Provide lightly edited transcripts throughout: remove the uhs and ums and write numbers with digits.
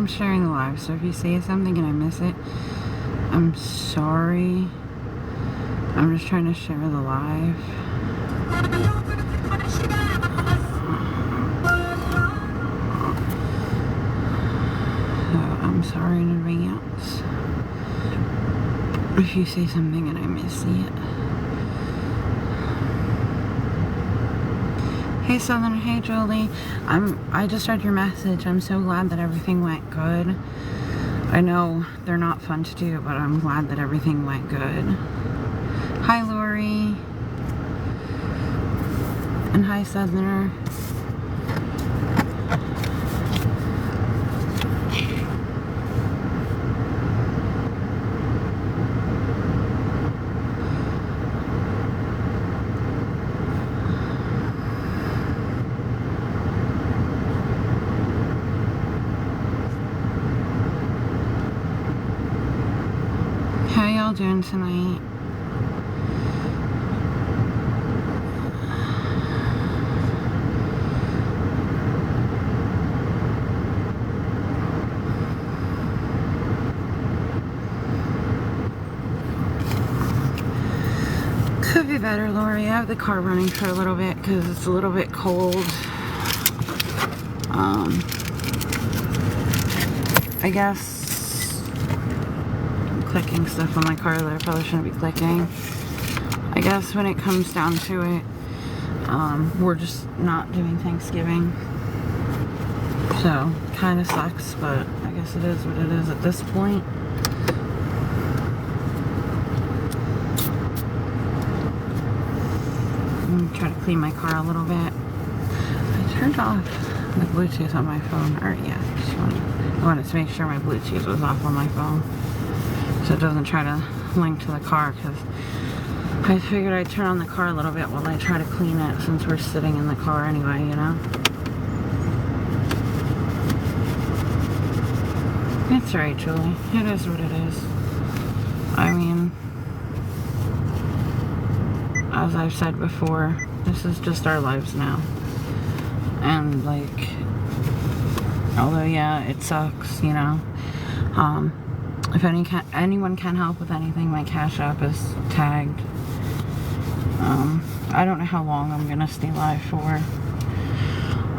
I'm sharing the live, so if you say something and I miss it, I'm sorry. I'm just trying to share the live. So I'm sorry in advance if you say something and I miss it. Hey Southern, hey Julie. I just read your message. I'm so glad that everything went good. I know they're not fun to do, but I'm glad that everything went good. Hi Lori. And hi Southerner. How y'all doing tonight? Could be better, Lori. I have the car running for a little bit because it's a little bit cold. I guess I'm clicking stuff on my car that I probably shouldn't be clicking. I guess when it comes down to it, we're just not doing Thanksgiving. So, kind of sucks, but I guess it is what it is at this point. I'm gonna try to clean my car a little bit. I turned off the Bluetooth on my phone. Or yeah, I wanted to make sure my Bluetooth was off on my phone, so it doesn't try to link to the car, because I figured I'd turn on the car a little bit while I try to clean it, since we're sitting in the car anyway, you know? It's alright, Julie. It is what it is. I mean, as I've said before, this is just our lives now. And, like, although, yeah, it sucks, you know. If anyone can help with anything, my Cash App is tagged. I don't know how long I'm gonna stay live for.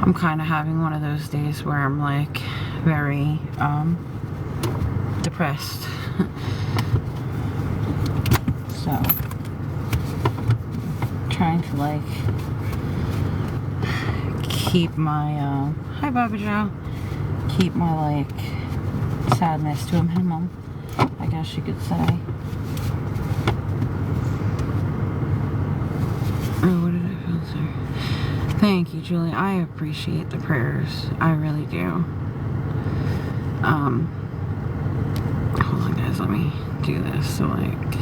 I'm kind of having one of those days where I'm, like, very, depressed. So, trying to, like, keep my, hi Bobby Joe, keep my, like, sadness to a minimum, I guess you could say. Oh, what did I filter? Thank you, Julie. I appreciate the prayers. I really do. Hold on, guys. Let me do this. So, like,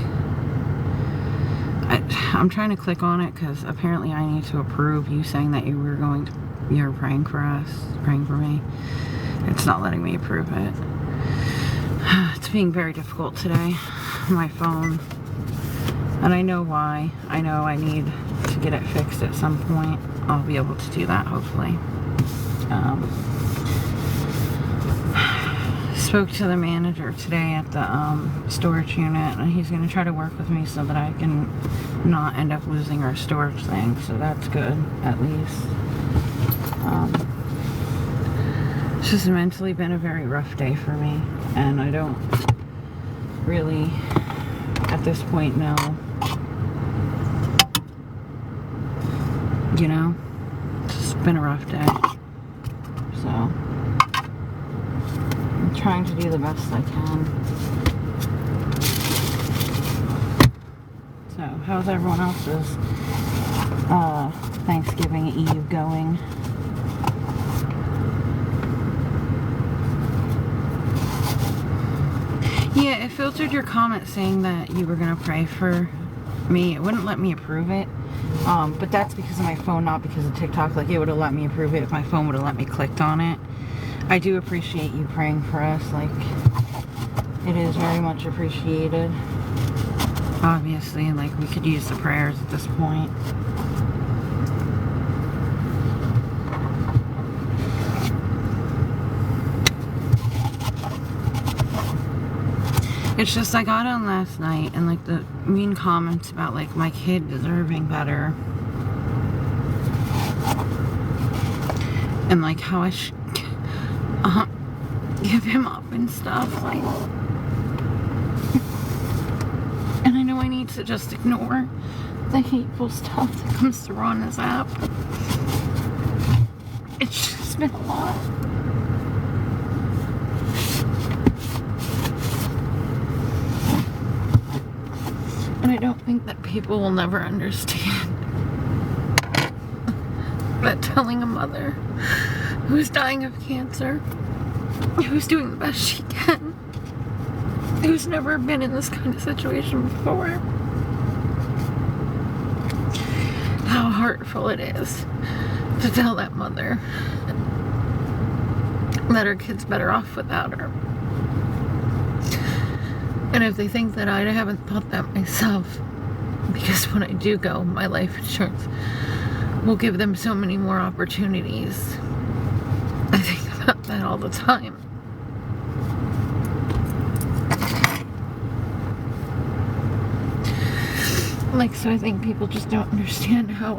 I'm trying to click on it because apparently I need to approve you saying that you're praying for us, praying for me. It's not letting me approve it. It's being very difficult today. My phone. And I know why. I know I need to get it fixed at some point. I'll be able to do that, hopefully. Spoke to the manager today at the storage unit, and he's going to try to work with me so that I can not end up losing our storage thing. So that's good, at least. It's just mentally been a very rough day for me, and I don't really, at this point, know, you know, it's just been a rough day. So, I'm trying to do the best I can. So, how's everyone else's Thanksgiving Eve going? Yeah, it filtered your comment saying that you were going to pray for me. It wouldn't let me approve it. But that's because of my phone, not because of TikTok. Like, it would have let me approve it if my phone would have let me click on it. I do appreciate you praying for us. Like, it is very much appreciated. Obviously, like, we could use the prayers at this point. It's just I got on last night and like the mean comments about like my kid deserving better. And like how I should give him up and stuff. Like, and I know I need to just ignore the hateful stuff that comes through on this app. It's just been a lot. And I don't think that people will never understand that telling a mother who's dying of cancer, who's doing the best she can, who's never been in this kind of situation before, how hurtful it is to tell that mother that her kid's better off without her. And if they think that I haven't thought that myself, because when I do go, my life insurance will give them so many more opportunities. I think about that all the time. Like, so I think people just don't understand how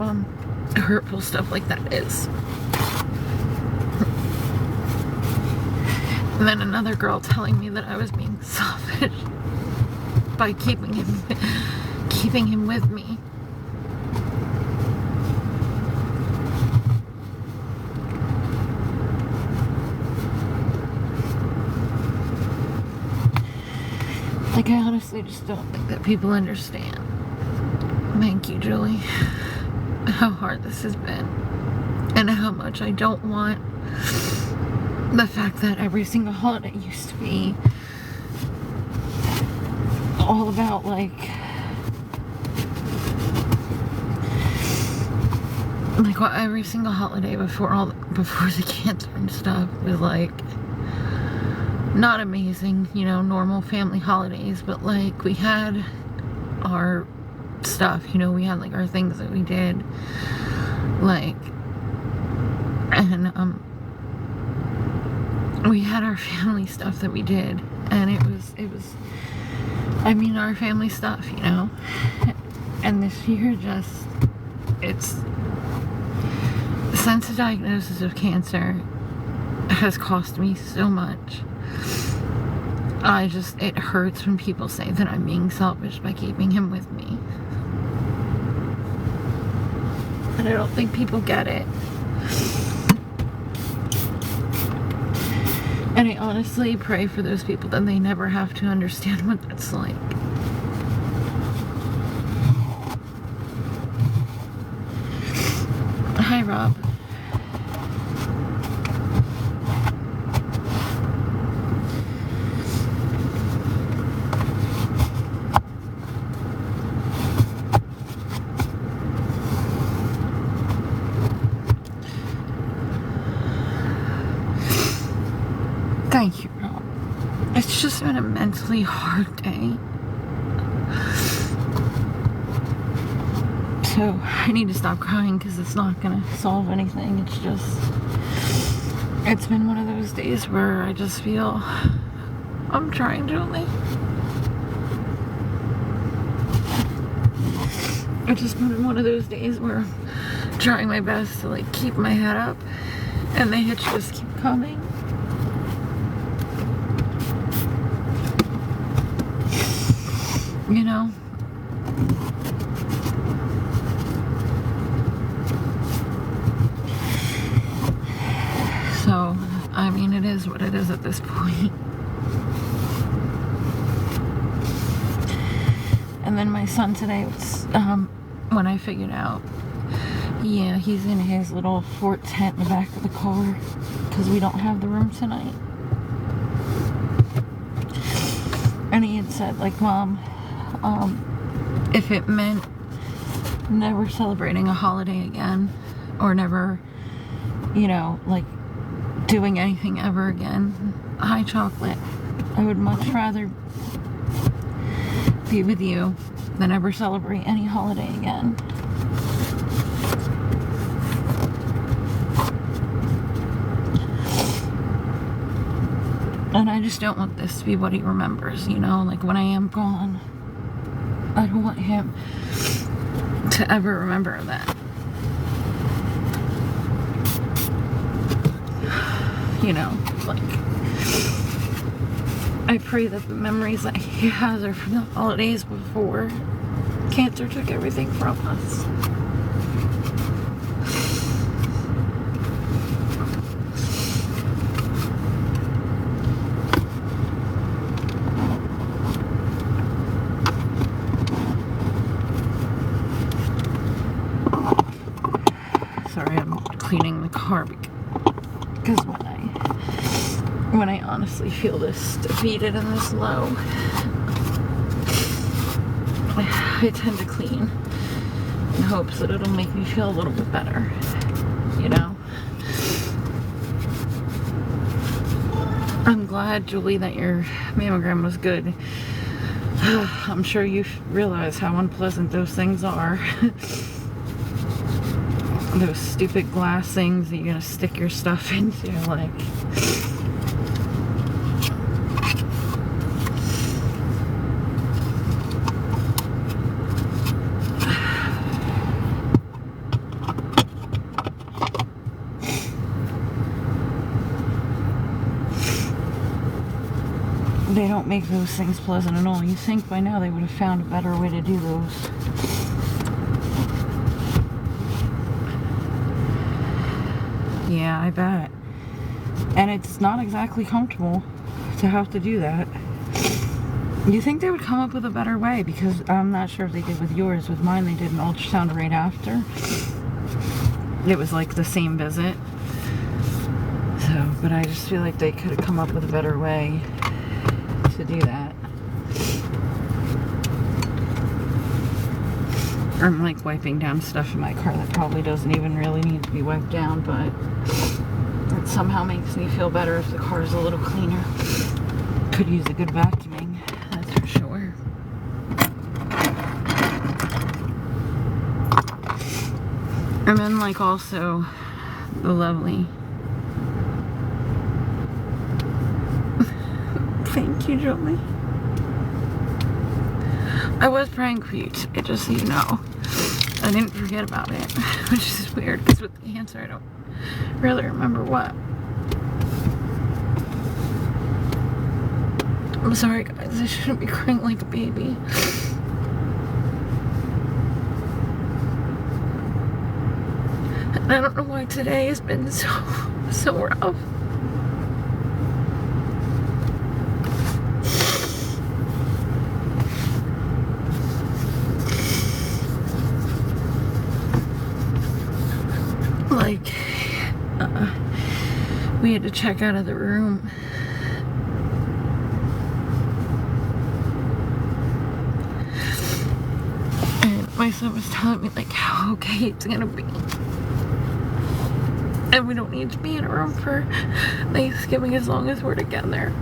hurtful stuff like that is. And then another girl telling me that I was being selfish by keeping him with me. Like, I honestly just don't think that people understand. Thank you, Julie. How hard this has been. And how much I don't want the fact that every single holiday used to be all about like what every single holiday before the cancer and stuff was like not amazing, you know, normal family holidays, but like we had our stuff, you know, we had like our things that we did, like, and we had our family stuff that we did, and it was I mean, our family stuff, you know. And this year just, since the diagnosis of cancer has cost me so much. It hurts when people say that I'm being selfish by keeping him with me. And I don't think people get it. And I honestly pray for those people that they never have to understand what that's like. Hi, Rob. Thank you, Rob. It's just been a mentally hard day. So I need to stop crying because it's not gonna solve anything. It's been one of those days where I just feel I'm trying, Julie. It's just been one of those days where I'm trying my best to like keep my head up and the hits just keep coming. You know? So, I mean, it is what it is at this point. And then my son today was, when I figured out, yeah, he's in his little fort tent in the back of the car because we don't have the room tonight. And he had said, like, Mom, if it meant never celebrating a holiday again, or never, you know, like, doing anything ever again, hi, chocolate, I would much rather be with you than ever celebrate any holiday again. And And I just don't want this to be what he remembers, you know? Like, when I am gone, I don't want him to ever remember that. You know, like, I pray that the memories that he has are from the holidays before cancer took everything from us. Sorry, I'm cleaning the car because when I honestly feel this defeated and this low, I tend to clean in hopes that it'll make me feel a little bit better, you know? I'm glad, Julie, that your mammogram was good. I'm sure you realize how unpleasant those things are. Those stupid glass things that you're gonna stick your stuff into, like. They don't make those things pleasant at all. You think by now they would have found a better way to do those. Yeah, I bet. And it's not exactly comfortable to have to do that. You think they would come up with a better way? Because I'm not sure if they did with yours. With mine, they did an ultrasound right after. It was like the same visit. So, but I just feel like they could have come up with a better way to do that. I'm like wiping down stuff in my car that probably doesn't even really need to be wiped down, but it somehow makes me feel better if the car is a little cleaner. Could use a good vacuuming, that's for sure. And then like also the lovely. Thank you, Julie. I was praying for you today, just so you know. I didn't forget about it, which is weird because with the cancer, I don't really remember what. I'm sorry, guys. I shouldn't be crying like a baby. And I don't know why today has been so rough. Like, we had to check out of the room. And my son was telling me like how okay it's gonna be. And we don't need to be in a room for Thanksgiving as long as we're together.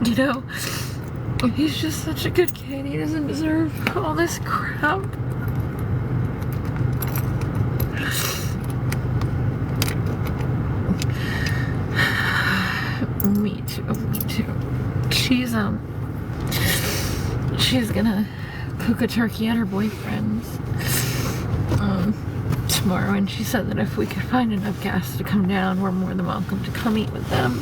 You know, he's just such a good kid. He doesn't deserve all this crap. Me too. She's gonna cook a turkey at her boyfriend's tomorrow, and she said that if we could find enough gas to come down, we're more than welcome to come eat with them.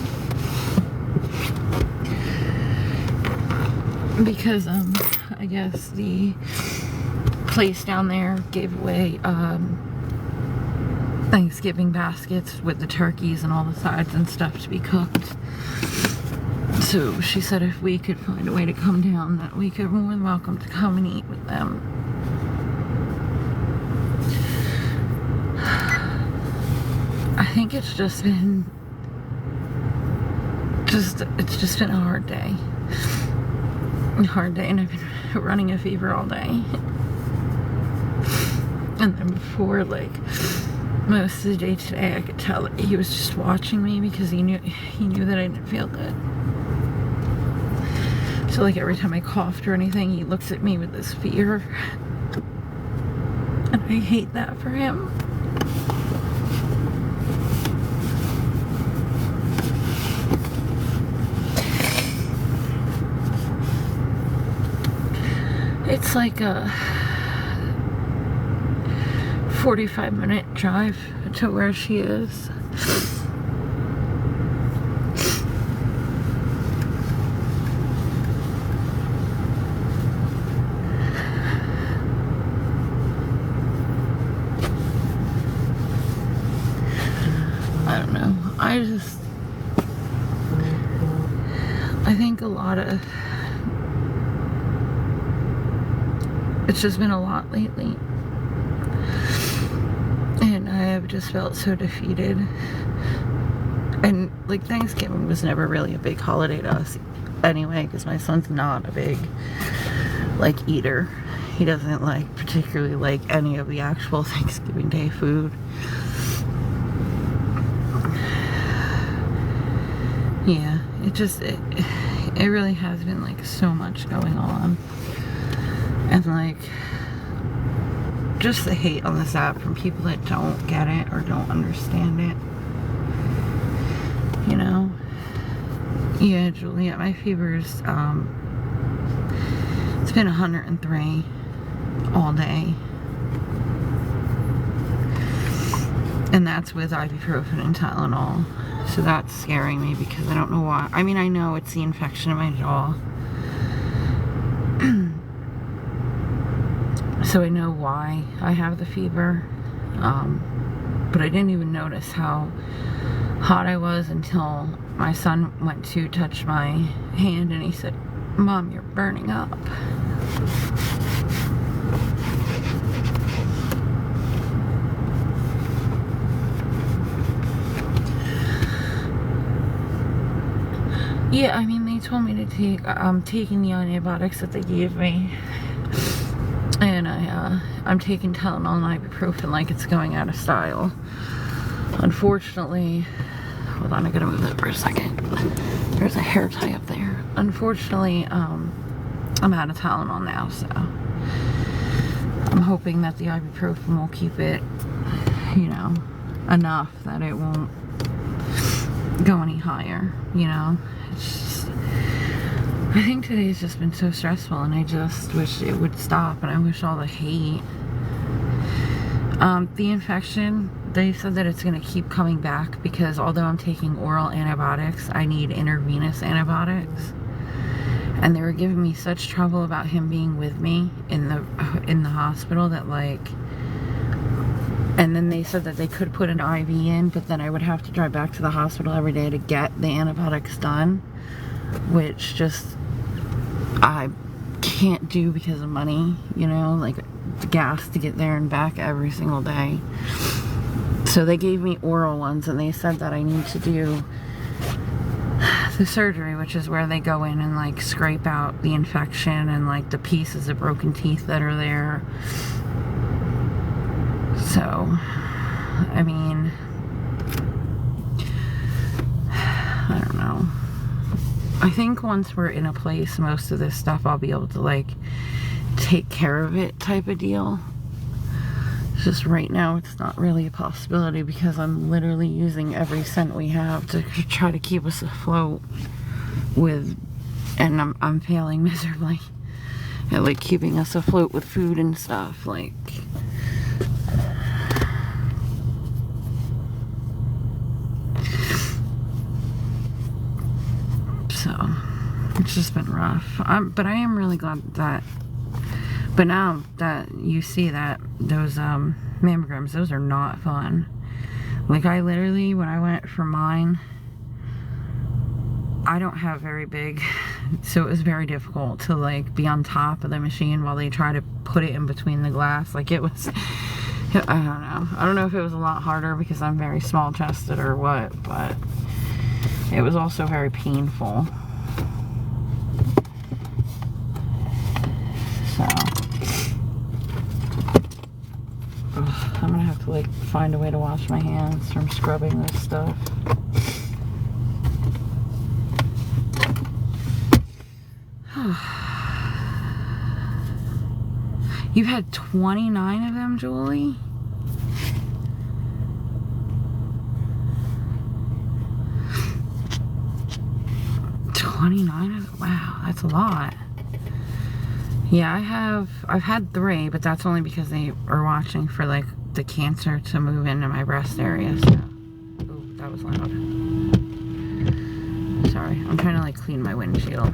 Because I guess the place down there gave away Thanksgiving baskets with the turkeys and all the sides and stuff to be cooked. So she said if we could find a way to come down, that we could more than welcome to come and eat with them. I think it's just been a hard day. And I've been running a fever all day. And then before, like, most of the day today, I could tell that he was just watching me because he knew that I didn't feel good. So like every time I coughed or anything, he looks at me with this fear. And I hate that for him. It's like a 45-minute drive to where she is. I don't know. I think a lot of, it's just been a lot lately. And I have just felt so defeated. And like Thanksgiving was never really a big holiday to us anyway, because my son's not a big like eater. He doesn't like particularly like any of the actual Thanksgiving Day food. Yeah, it really has been like so much going on. And like just the hate on this app from people that don't get it or don't understand it. You know? Yeah, Juliet, my fever's it's been 103 all day. And that's with ibuprofen and Tylenol. So that's scaring me because I don't know why. I mean, I know it's the infection in my jaw. So I know why I have the fever. But I didn't even notice how hot I was until my son went to touch my hand and he said, "Mom, you're burning up." Yeah, I mean, they told me to take, I'm taking the antibiotics that they gave me. And I'm taking Tylenol and ibuprofen like it's going out of style. Unfortunately, hold on, I gotta move that for a second. There's a hair tie up there. Unfortunately, I'm out of Tylenol now, so I'm hoping that the ibuprofen will keep it, you know, enough that it won't go any higher, you know. It's just, I think today's just been so stressful and I just wish it would stop, and I wish all the hate. The infection, they said that it's going to keep coming back because although I'm taking oral antibiotics, I need intravenous antibiotics. And they were giving me such trouble about him being with me in the hospital that like, and then they said that they could put an IV in, but then I would have to drive back to the hospital every day to get the antibiotics done, which just I can't do because of money, you know, like the gas to get there and back every single day. So they gave me oral ones, and they said that I need to do the surgery, which is where they go in and like scrape out the infection and like the pieces of broken teeth that are there. So, I mean, I don't know. I think once we're in a place, most of this stuff I'll be able to like take care of it type of deal. It's just right now it's not really a possibility because I'm literally using every cent we have to try to keep us afloat with, and I'm failing miserably at like keeping us afloat with food and stuff, like. So it's just been rough. But I am really glad that, but now that you see that those mammograms, those are not fun. Like I literally, when I went for mine, I don't have very big, so it was very difficult to like be on top of the machine while they try to put it in between the glass. Like it was, I don't know if it was a lot harder because I'm very small chested or what, but it was also very painful. So I'm gonna have to like find a way to wash my hands from scrubbing this stuff. You've had 29 of them, Julie? Wow, that's a lot. Yeah, I've had 3, but that's only because they are watching for like the cancer to move into my breast area. So, ooh, that was loud. Sorry, I'm trying to like clean my windshield.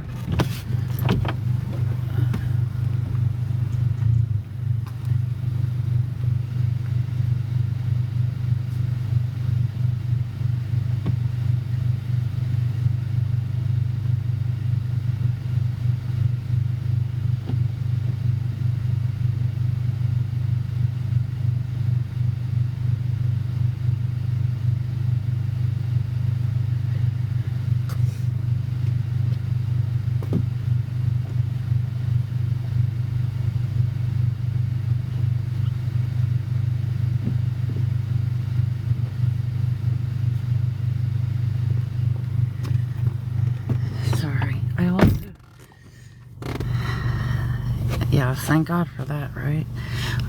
Yeah, thank God for that, right?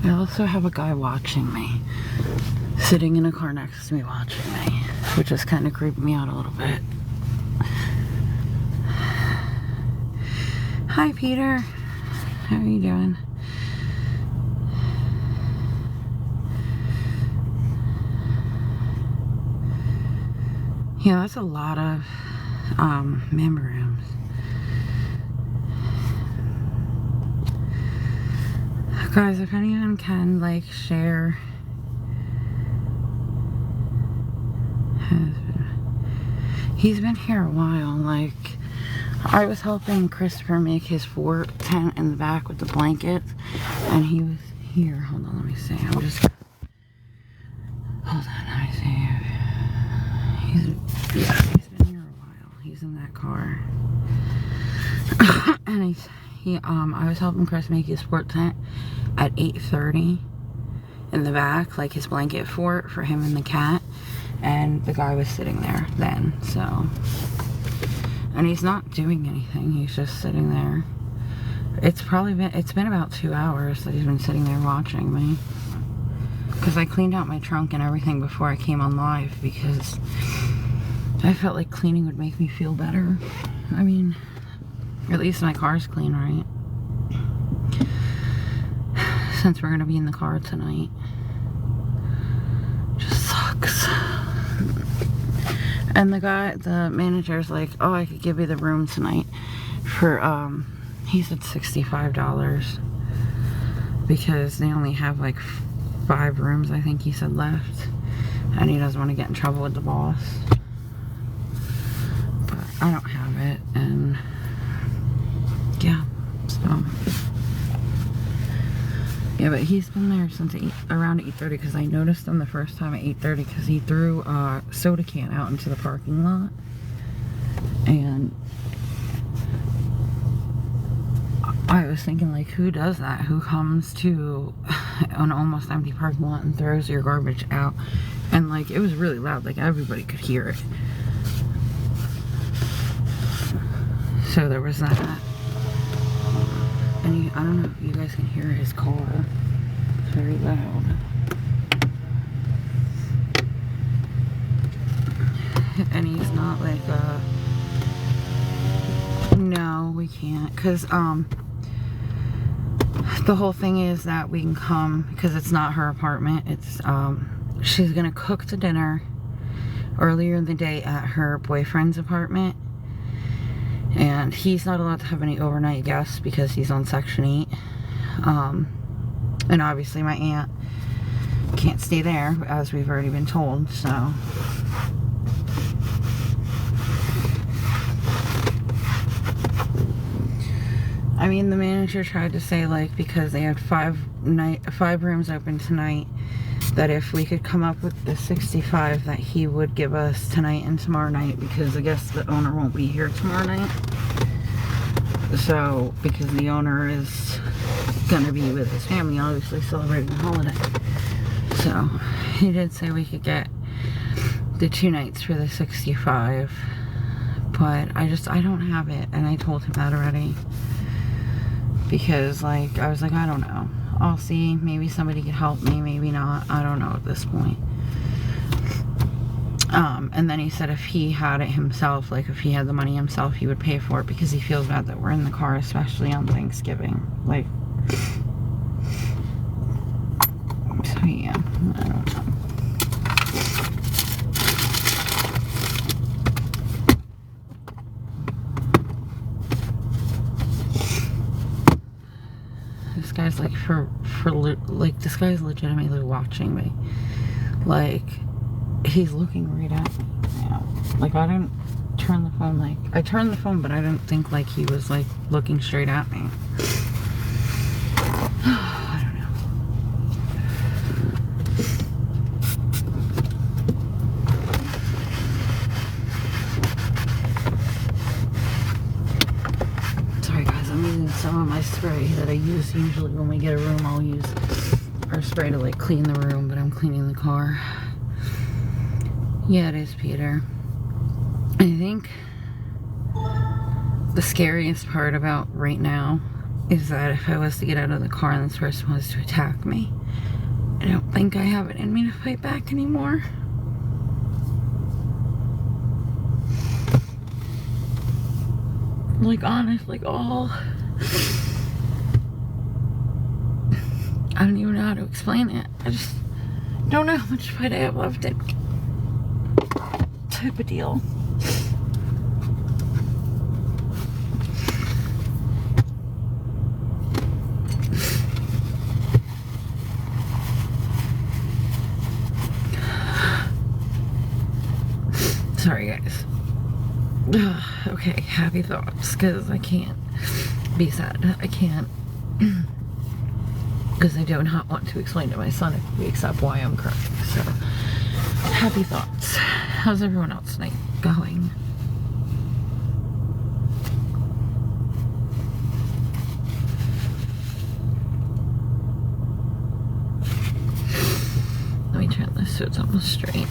I also have a guy watching me, sitting in a car next to me watching me, which is kind of creeping me out a little bit. Hi, Peter. How are you doing? Yeah, that's a lot of mammograms. Guys, if anyone can, like, share. He's been here a while. Like, I was helping Christopher make his fort tent in the back with the blankets, and he was here. Hold on, let me see. Hold on, let me see. He's been here a while. He's in that car. And I was helping Chris make his fort tent at 8:30 in the back, like his blanket fort for him and the cat, and the guy was sitting there then, so, and he's not doing anything, he's just sitting there. It's been about 2 hours that he's been sitting there watching me, because I cleaned out my trunk and everything before I came on live, because I felt like cleaning would make me feel better. I mean, at least my car's clean, right? Since we're gonna be in the car tonight. Just sucks. And the manager's like, oh, I could give you the room tonight for, he said $65. Because they only have like 5 rooms, I think he said, left. And he doesn't want to get in trouble with the boss. But I don't have it, and yeah, so. Yeah, but he's been there since around 8:30, because I noticed him the first time at 8:30 because he threw a soda can out into the parking lot. And I was thinking, like, who does that? Who comes to an almost empty parking lot and throws your garbage out? And, like, it was really loud. Like, everybody could hear it. So there was that. And I don't know if you guys can hear his car. It's very loud. And he's not like, no, we can't. Because, the whole thing is that we can come, because it's not her apartment. It's, she's gonna cook the dinner earlier in the day at her boyfriend's apartment. And he's not allowed to have any overnight guests because he's on Section 8. And obviously my aunt can't stay there, as we've already been told, so. I mean, the manager tried to say, like, because they had 5 rooms open tonight, that if we could come up with the 65 that he would give us tonight and tomorrow night, because I guess the owner won't be here tomorrow night. So, because the owner is gonna be with his family, obviously celebrating the holiday. So, he did say we could get the 2 nights for the 65, but I don't have it, and I told him that already. Because, like, I was like, I don't know. I'll see. Maybe somebody could help me. Maybe not. I don't know at this point. And then he said if he had it himself, like if he had the money himself, he would pay for it because he feels bad that we're in the car, especially on Thanksgiving. Like, so yeah, I don't know. This guy's like like this guy's legitimately watching me. Like, he's looking right at me now. Like, I didn't turn the phone, like, I turned the phone, but I didn't think like he was like looking straight at me. I don't know. Sorry guys, I'm using some of my spray that I use usually when we get a room. I'll use our spray to like clean the room, but I'm cleaning the car. Yeah, it is, Peter. I think the scariest part about right now is that if I was to get out of the car and this person was to attack me, I don't think I have it in me to fight back anymore. Like, honest, like, all... I don't even know how to explain it. I just don't know how much fight I have left in me. Type of deal. Sorry guys. Okay, happy thoughts, because I can't be sad. I can't, because I do not want to explain to my son if he wakes up why I'm crying. So, happy thoughts. How's everyone else tonight going? Let me turn this so it's almost straight.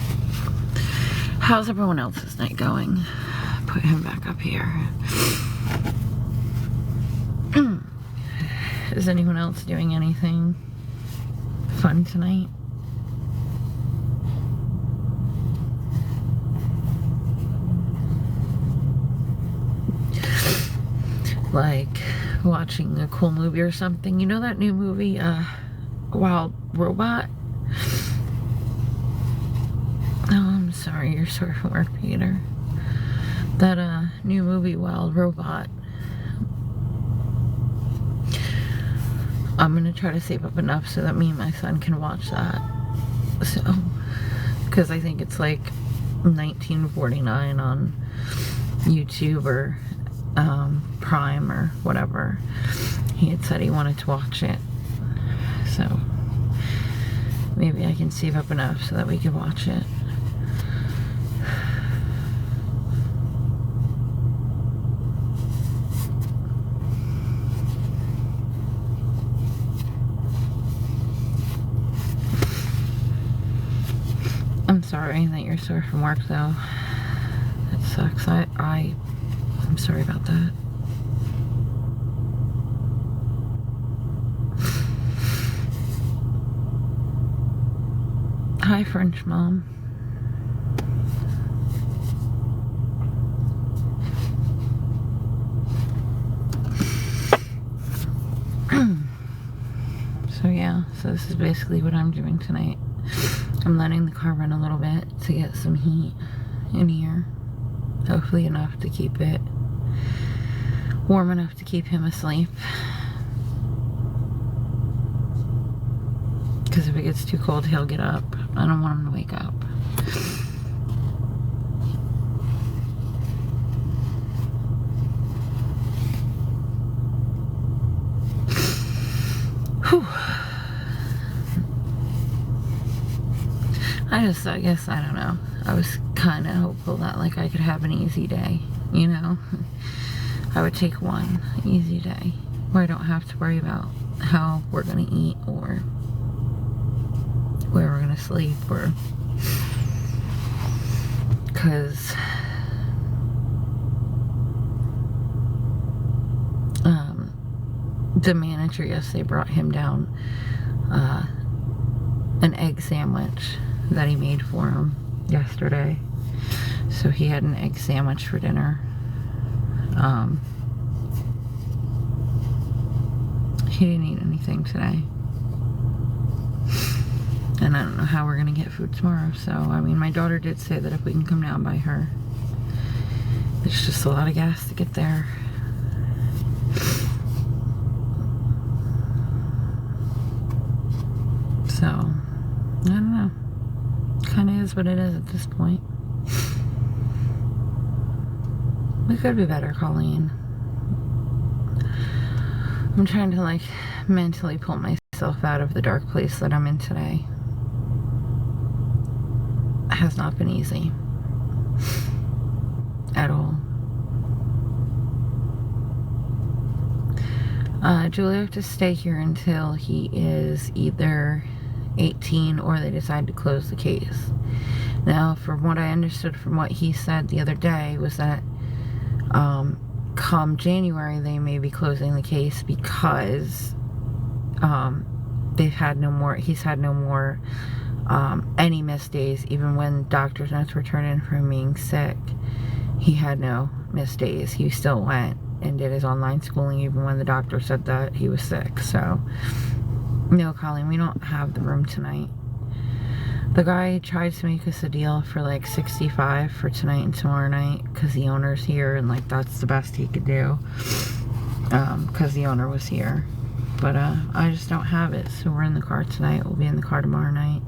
How's everyone else's night going? Put him back up here. Is anyone else doing anything fun tonight? Like watching a cool movie or something. You know that new movie, Wild Robot? Oh, I'm sorry, you're sore from work, Peter. That new movie, Wild Robot. I'm gonna try to save up enough so that me and my son can watch that. So, because I think it's like $19.49 on YouTube or Prime or whatever. He had said he wanted to watch it, so maybe I can save up enough so that we can watch it. I'm sorry that you're sore from work though. It sucks. I'm sorry about that. Hi, French mom. So yeah, so this is basically what I'm doing tonight. I'm letting the car run a little bit to get some heat in here. Hopefully enough to keep it warm enough to keep him asleep. Because if it gets too cold, he'll get up. I don't want him to wake up. Whew. I guess, I don't know. I was kind of hopeful that, like, I could have an easy day, you know? I would take one easy day where I don't have to worry about how we're gonna eat or where we're gonna sleep or... Because... the manager yesterday brought him down an egg sandwich that he made for him yesterday. So he had an egg sandwich for dinner. He didn't eat anything today. And I don't know how we're gonna get food tomorrow. So, I mean, my daughter did say that if we can come down by her. It's just a lot of gas to get there. So, I don't know. Kind of is what it is at this point. We could be better, Colleen. I'm trying to, like, mentally pull myself out of the dark place that I'm in today. It has not been easy. At all. Julie will have to stay here until he is either 18 or they decide to close the case. Now, from what I understood from what he said the other day was that come January they may be closing the case because he's had no more any missed days. Even when doctor's notes were turned in for him being sick, he had no missed days. He still went and did his online schooling even when the doctor said that he was sick. So no, Colleen, we don't have the room tonight. The guy tried to make us a deal for like $65 for tonight and tomorrow night because the owner's here, and like that's the best he could do because the owner was here. But I just don't have it, so we're in the car tonight. We'll be in the car tomorrow night.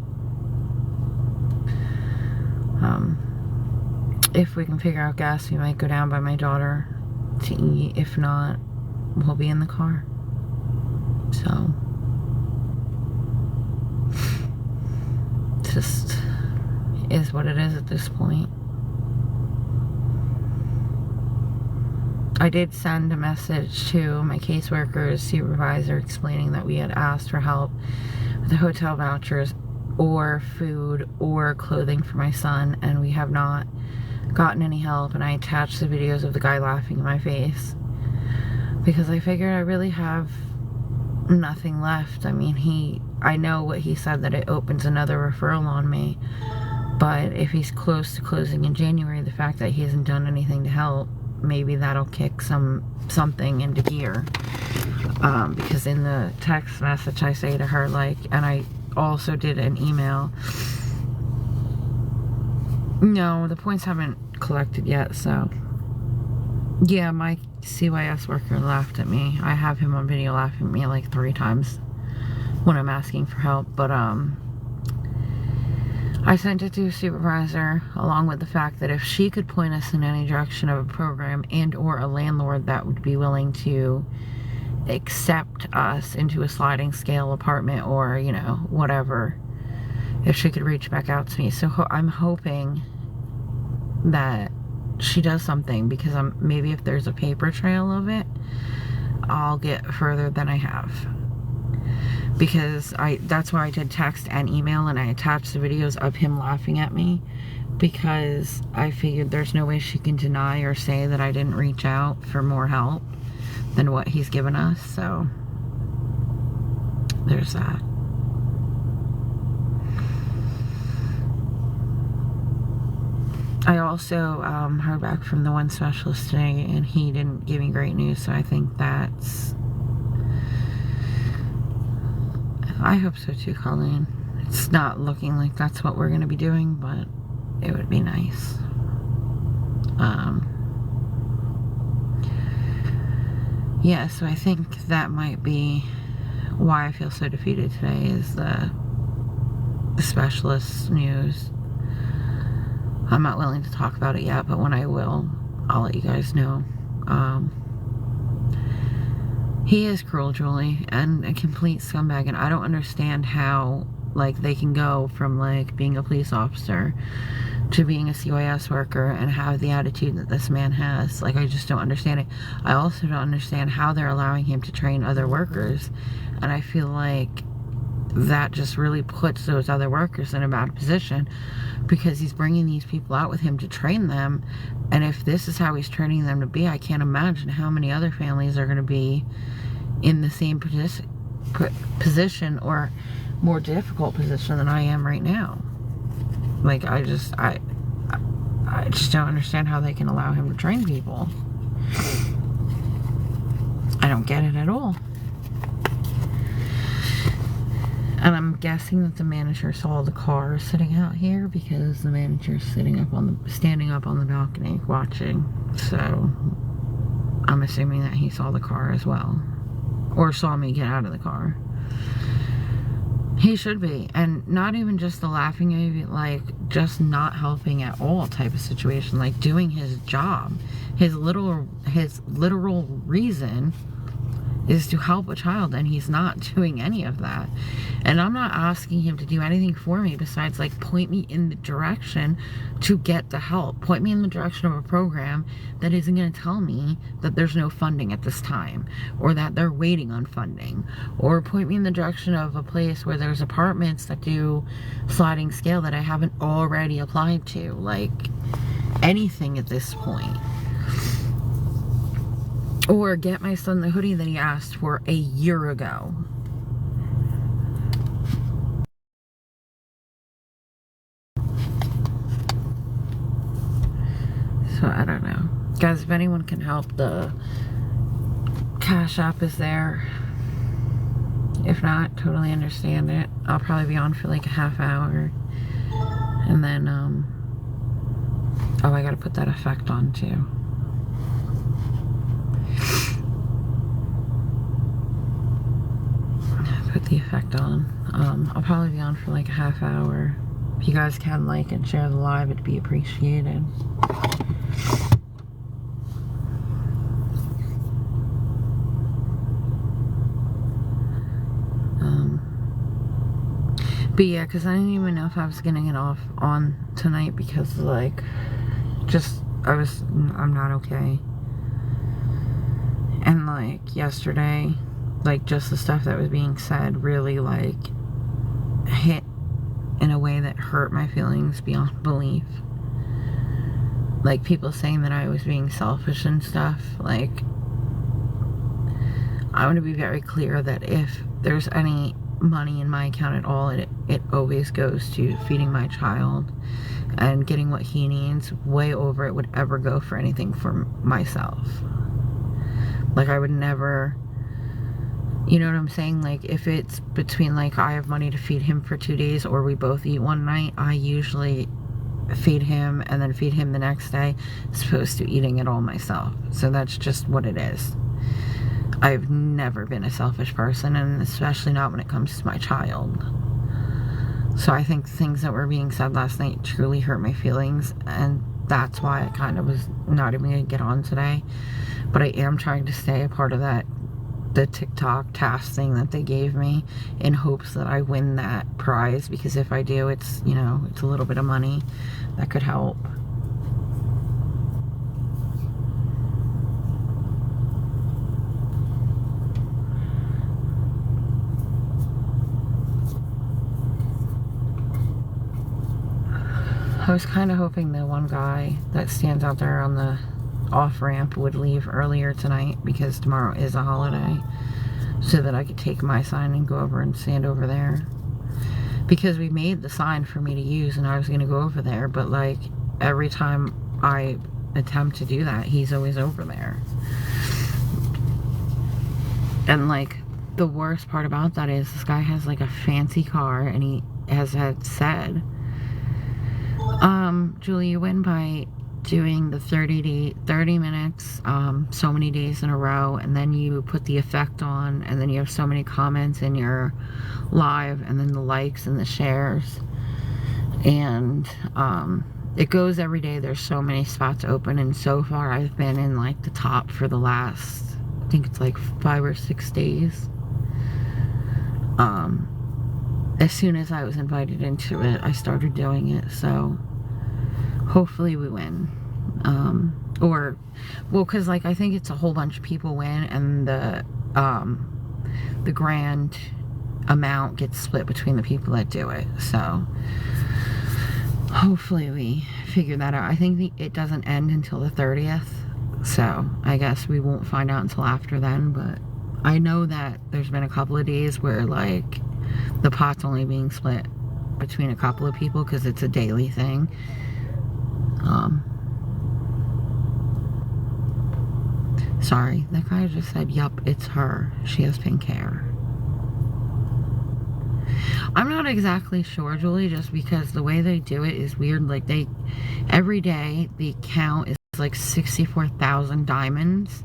If we can figure out gas, we might go down by my daughter to eat. If not, we'll be in the car. So just is what it is at this point. I did send a message to my caseworker's supervisor explaining that we had asked for help with the hotel vouchers or food or clothing for my son, and we have not gotten any help. And I attached the videos of the guy laughing in my face because I figured I really have nothing left. I mean, I know what he said, that it opens another referral on me, but if he's close to closing in January, the fact that he hasn't done anything to help, maybe that'll kick something into gear. Because in the text message I say to her, like, and I also did an email, no, the points haven't collected yet. So yeah, my CYS worker laughed at me. I have him on video laughing at me like 3 times when I'm asking for help. But I sent it to a supervisor along with the fact that if she could point us in any direction of a program and or a landlord that would be willing to accept us into a sliding scale apartment or, you know, whatever, if she could reach back out to me. So I'm hoping that she does something, because maybe if there's a paper trail of it, I'll get further than I have. Because that's why I did text and email, and I attached the videos of him laughing at me, because I figured there's no way she can deny or say that I didn't reach out for more help than what he's given us. So there's that. I also heard back from the one specialist today, and he didn't give me great news, so I think that's... I hope so too, Colleen. It's not looking like that's what we're going to be doing, but it would be nice. Yeah, so I think that might be why I feel so defeated today, is the specialist news. I'm not willing to talk about it yet, but when I will, I'll let you guys know. He is cruel, Julie, and a complete scumbag, and I don't understand how, like, they can go from, like, being a police officer to being a CYS worker and have the attitude that this man has. Like, I just don't understand it. I also don't understand how they're allowing him to train other workers, and I feel like that just really puts those other workers in a bad position, because he's bringing these people out with him to train them, and if this is how he's training them to be, I can't imagine how many other families are going to be in the same position or more difficult position than I am right now. Like, I just don't understand how they can allow him to train people. I don't get it at all. And I'm guessing that the manager saw the car sitting out here because the manager's standing up on the balcony watching. So I'm assuming that he saw the car as well, or saw me get out of the car. He should be, and not even just the laughing at me, like just not helping at all type of situation, like doing his job. His literal reason is to help a child, and he's not doing any of that. And I'm not asking him to do anything for me besides like point me in the direction to get the help. Point me in the direction of a program that isn't going to tell me that there's no funding at this time, or that they're waiting on funding, or point me in the direction of a place where there's apartments that do sliding scale that I haven't already applied to. Like anything at this point. Or get my son the hoodie that he asked for a year ago. So I don't know. Guys, if anyone can help, the Cash App is there. If not, totally understand it. I'll probably be on for like a half hour. And then, oh, I gotta put that effect on too. Put the effect on. I'll probably be on for like a half hour. If you guys can like and share the live, it'd be appreciated. But yeah, because I didn't even know if I was getting it off on tonight because like, I'm not okay. And like yesterday, like just the stuff that was being said really like hit in a way that hurt my feelings beyond belief. Like people saying that I was being selfish and stuff. Like, I want to be very clear that if there's any money in my account at all, it always goes to feeding my child and getting what he needs. Way over it would ever go for anything for myself. Like I would never, you know what I'm saying? Like if it's between like I have money to feed him for 2 days or we both eat one night, I usually feed him and then feed him the next day as opposed to eating it all myself. So that's just what it is. I've never been a selfish person, and especially not when it comes to my child. So I think things that were being said last night truly hurt my feelings, and that's why I kind of was not even going to get on today. But I am trying to stay a part of the TikTok task thing that they gave me in hopes that I win that prize, because if I do, it's, you know, it's a little bit of money that could help. I was kind of hoping the one guy that stands out there on the off-ramp would leave earlier tonight because tomorrow is a holiday, so that I could take my sign and go over and stand over there. Because we made the sign for me to use and I was going to go over there, but like every time I attempt to do that, he's always over there. And like the worst part about that is this guy has like a fancy car, and he had said, Julie, you win by doing the 30 minutes, so many days in a row, and then you put the effect on, and then you have so many comments in your live, and then the likes and the shares, and it goes every day. There's so many spots open, and so far I've been in like the top for the last, I think it's like 5 or 6 days. As soon as I was invited into it, I started doing it, so hopefully we win. Well, because like I think it's a whole bunch of people win, and the grand amount gets split between the people that do it. So hopefully we figure that out. I think it doesn't end until the 30th, so I guess we won't find out until after then. But I know that there's been a couple of days where like the pot's only being split between a couple of people because it's a daily thing. Sorry, that guy just said, yup, it's her. She has pink hair. I'm not exactly sure, Julie, just because the way they do it is weird. Like, every day, the count is like 64,000 diamonds.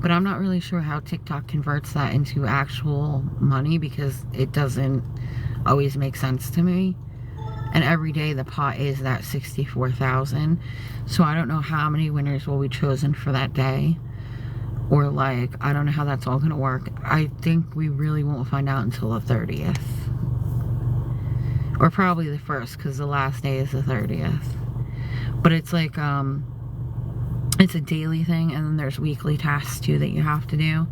But I'm not really sure how TikTok converts that into actual money, because it doesn't always make sense to me. And every day the pot is that 64,000. So I don't know how many winners will be chosen for that day. Or like, I don't know how that's all gonna work. I think we really won't find out until the 30th. Or probably the 1st, because the last day is the 30th. But it's like, it's a daily thing, and then there's weekly tasks too that you have to do.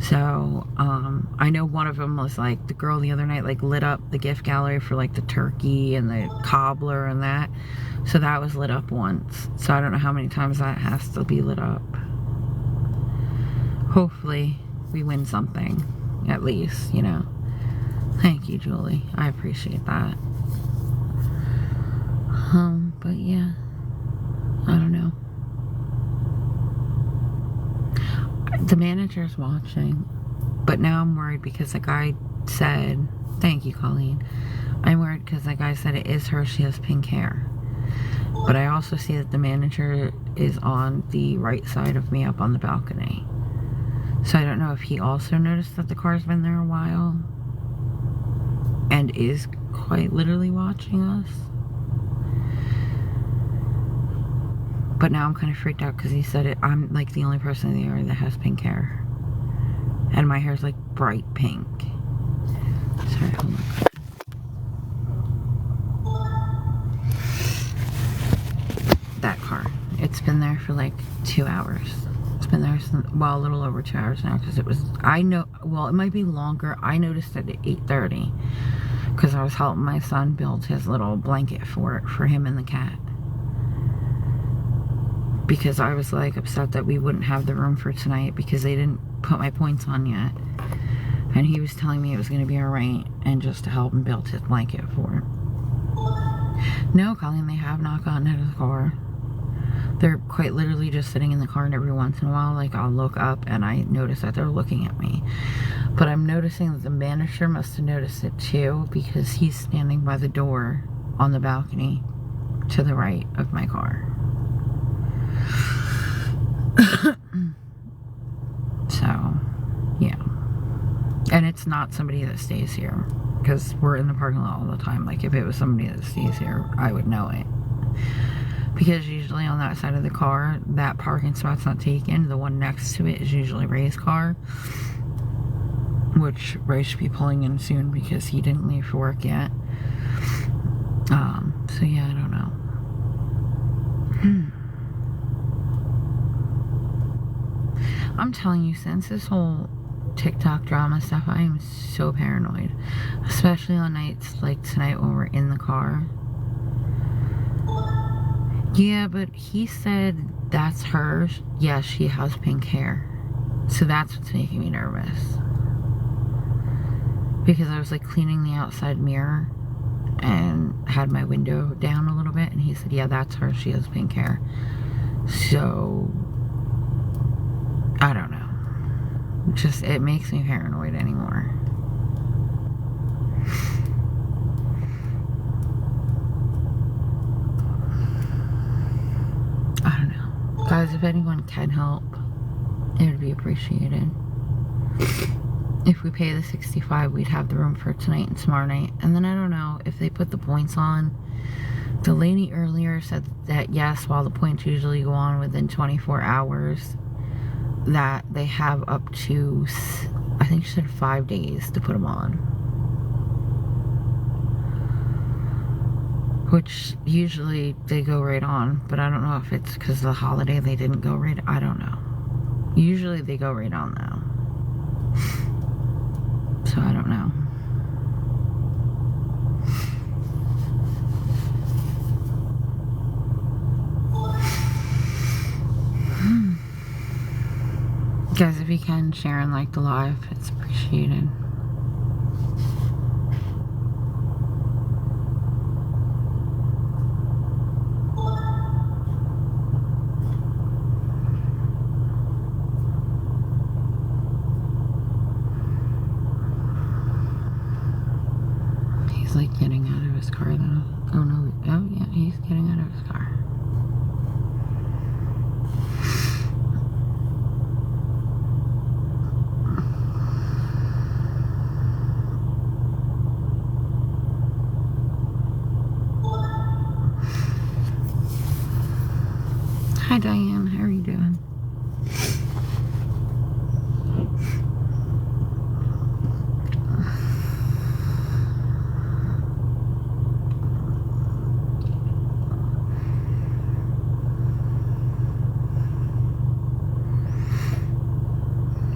So, I know one of them was like, the girl the other night like lit up the gift gallery for like the turkey and the cobbler and that. So that was lit up once. So I don't know how many times that has to be lit up. Hopefully we win something, at least, you know. Thank you, Julie. I appreciate that. But yeah, I don't know. The manager's watching, but now I'm worried because the guy said, thank you, Colleen. I'm worried because the guy said it is her, she has pink hair. But I also see that the manager is on the right side of me up on the balcony. So I don't know if he also noticed that the car's been there a while and is quite literally watching us. But now I'm kind of freaked out because he said it. I'm like the only person in the area that has pink hair. And my hair's like bright pink. Sorry, hold on. That car. It's been there for like 2 hours. It's been there since, well, a little over 2 hours now, because it was, I know, well, it might be longer. I noticed it at 8:30 because I was helping my son build his little blanket for him and the cat. Because I was like upset that we wouldn't have the room for tonight because they didn't put my points on yet. And he was telling me it was going to be alright, and just to help him build his blanket for him. No, Colleen, they have not gotten out of the car. They're quite literally just sitting in the car, and every once in a while, like, I'll look up and I notice that they're looking at me. But I'm noticing that the manager must have noticed it too, because he's standing by the door on the balcony to the right of my car. So, yeah. And it's not somebody that stays here, because we're in the parking lot all the time. Like, if it was somebody that stays here, I would know it. Because usually on that side of the car, that parking spot's not taken. The one next to it is usually Ray's car, which Ray should be pulling in soon because he didn't leave for work yet. So yeah, I don't know. I'm telling you, since this whole TikTok drama stuff, I am so paranoid. Especially on nights like tonight when we're in the car. Yeah, but he said that's her. Yeah, she has pink hair. So that's what's making me nervous. Because I was like cleaning the outside mirror and had my window down a little bit, and he said, yeah, that's her. She has pink hair. So I don't know. Just, it makes me paranoid anymore. I don't know. Guys, if anyone can help, it would be appreciated. If we pay the $65, we'd have the room for tonight and tomorrow night. And then I don't know if they put the points on. The lady earlier said that yes, while the points usually go on within 24 hours, that they have up to, I think she said 5 days to put them on. Which usually they go right on, but I don't know if it's because of the holiday they didn't go right. I don't know. Usually they go right on though. So I don't know. Guys, if you can, share and like the live, it's appreciated. He's like getting out of his car though. Oh no, oh yeah, he's getting out of his car. Hi Diane, how are you doing?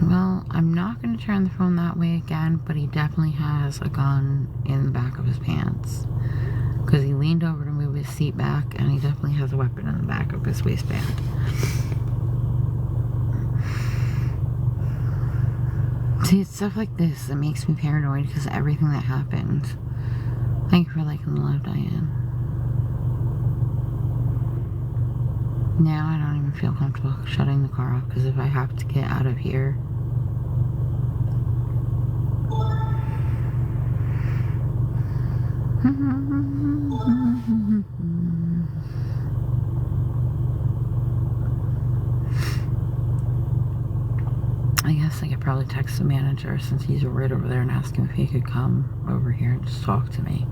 Well, I'm not going to turn the phone that way again, but he definitely has a gun in the back of his pants. Because he leaned over to move his seat back, and he definitely has a weapon in the back of his waistband. See, it's stuff like this that makes me paranoid because of everything that happened. Thank you for liking the live, Diane. Now I don't even feel comfortable shutting the car off because if I have to get out of here. I guess I could probably text the manager since he's right over there and ask him if he could come over here and just talk to me.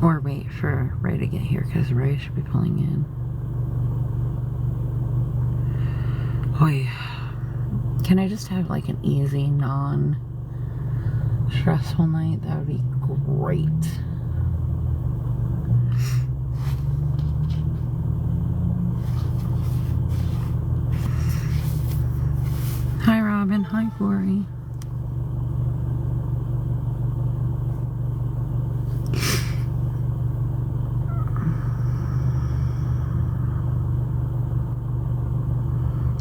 Or wait for Ray to get here because Ray should be pulling in. Oh yeah. Can I just have like an easy, non-stressful night? That would be great. Hi Robin, hi Corey.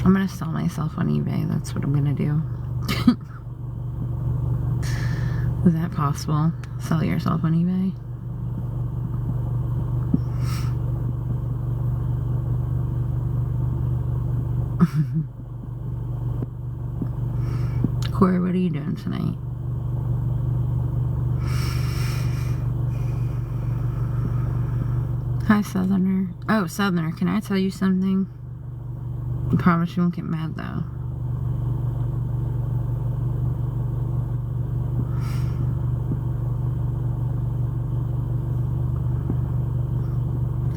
I'm gonna sell myself on eBay. That's what I'm gonna do. Is that possible? Sell yourself on eBay? Corey, what are you doing tonight? Hi, Southerner. Oh, Southerner, can I tell you something? I promise you won't get mad though.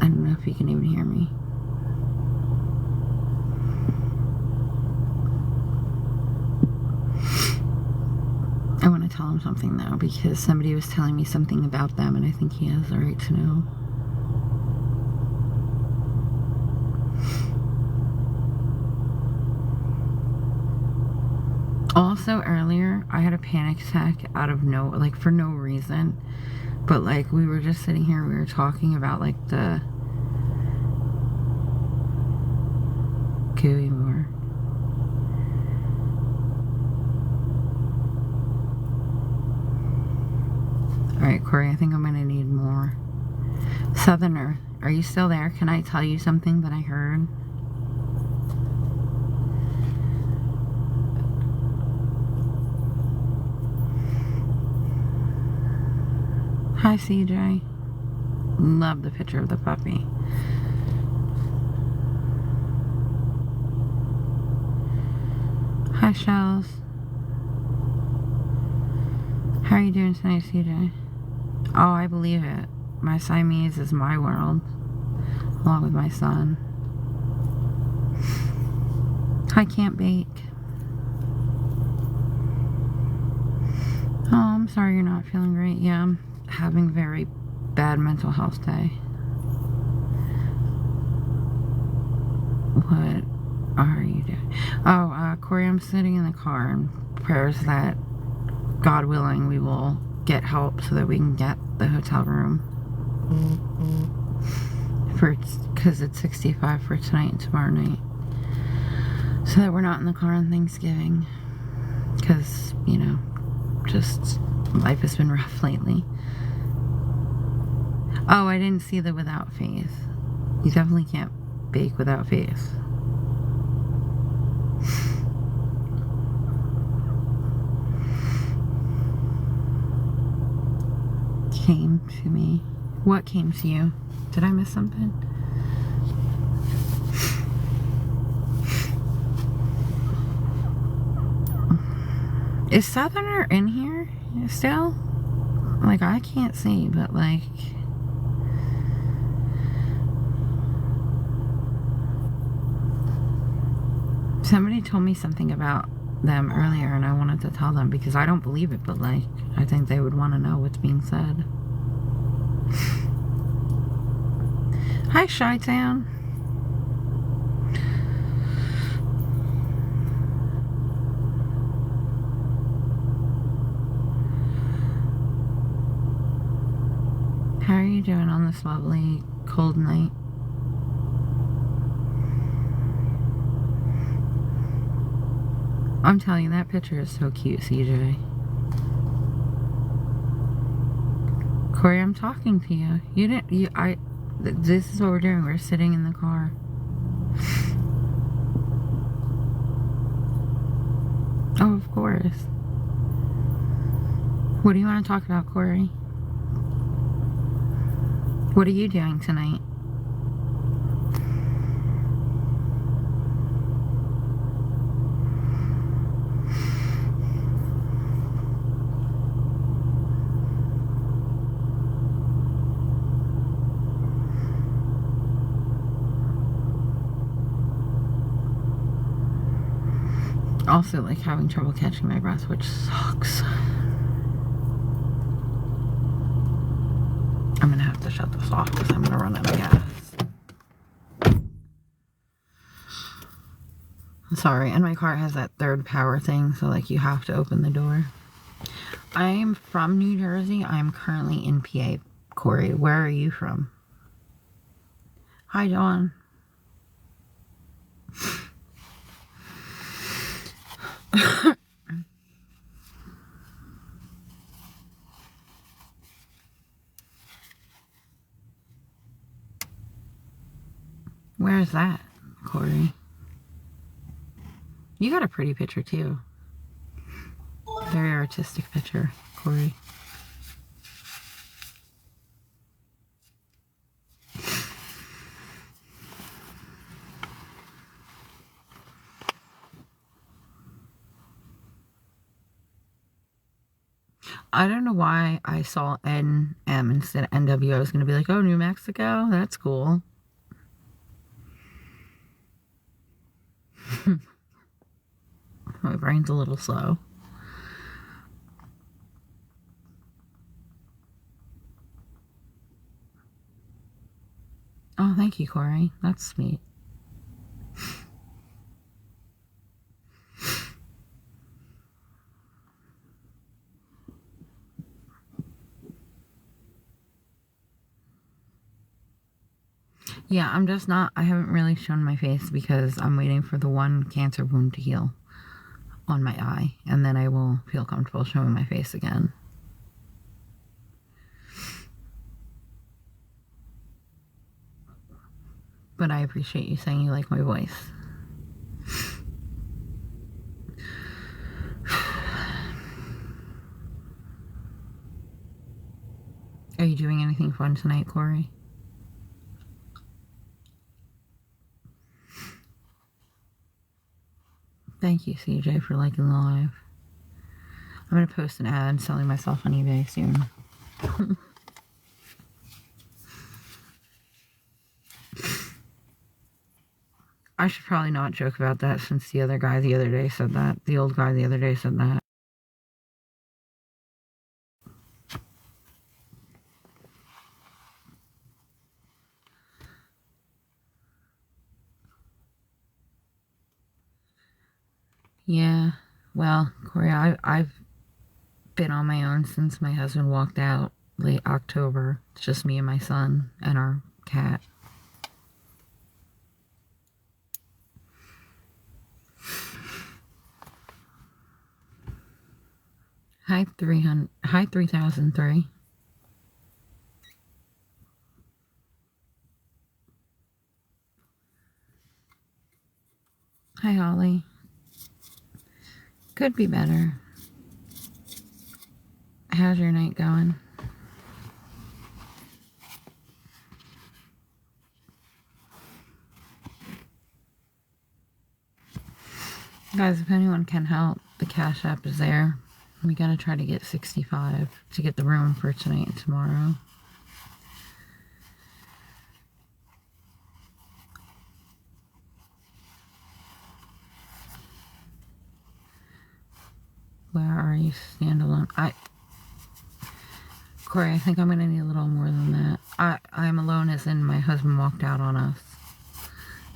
I don't know if you can even hear me. I want to tell him something though because somebody was telling me something about them and I think he has the right to know. Also, earlier, I had a panic attack out of for no reason. But, like, we were just sitting here, we were talking about, like, the gooey more. Alright, Corey, I think I'm gonna need more. Southerner, are you still there? Can I tell you something that I heard? Hi, CJ. Love the picture of the puppy. Hi, Shells. How are you doing tonight, CJ? Oh, I believe it. My Siamese is my world, along with my son. Hi, Can't Bake. Oh, I'm sorry you're not feeling great. Yeah, I'm having a very bad mental health day. What are you doing? Oh, Corey, I'm sitting in the car and prayers that, God willing, we will get help so that we can get the hotel room. Because it's 65 for tonight and tomorrow night. So that we're not in the car on Thanksgiving. Because, you know, just life has been rough lately. Oh, I didn't see the without faith. You definitely can't bake without faith. Came to me. What came to you? Did I miss something? Is Southerner in here still? Like, I can't see, but like... Somebody told me something about them earlier and I wanted to tell them because I don't believe it, but like, I think they would want to know what's being said. Hi, Chi-Town. How are you doing on this lovely cold night? I'm telling you, that picture is so cute, CJ. Corey, I'm talking to you. This is what we're doing. We're sitting in the car. Oh, of course. What do you want to talk about, Corey? What are you doing tonight? Also, like, having trouble catching my breath, which sucks. I'm gonna have to shut this off because I'm gonna run out of gas. Sorry, and my car has that third power thing, so like you have to open the door. I'm from New Jersey. I'm currently in PA. Corey, where are you from? Hi, Dawn. Where's that, Corey? You got a pretty picture too. Very artistic picture, Corey. I don't know why I saw NM instead of NW. I was going to be like, oh, New Mexico? That's cool. My brain's a little slow. Oh, thank you, Corey. That's sweet. Yeah, I'm just not, I haven't really shown my face because I'm waiting for the one cancer wound to heal on my eye, and then I will feel comfortable showing my face again. But I appreciate you saying you like my voice. Are you doing anything fun tonight, Corey? Thank you, CJ, for liking the live. I'm going to post an ad selling myself on eBay soon. I should probably not joke about that since the other guy the other day said that. The old guy the other day said that. Yeah, well, Corey, I've been on my own since my husband walked out late October. It's just me and my son and our cat. Hi 300. Hi 3003. Hi Holly. Could be better. How's your night going? Guys, if anyone can help, the Cash App is there. We gotta try to get 65 to get the room for tonight and tomorrow. Where are you, standalone? Corey, I think I'm gonna need a little more than that. I'm alone as in my husband walked out on us.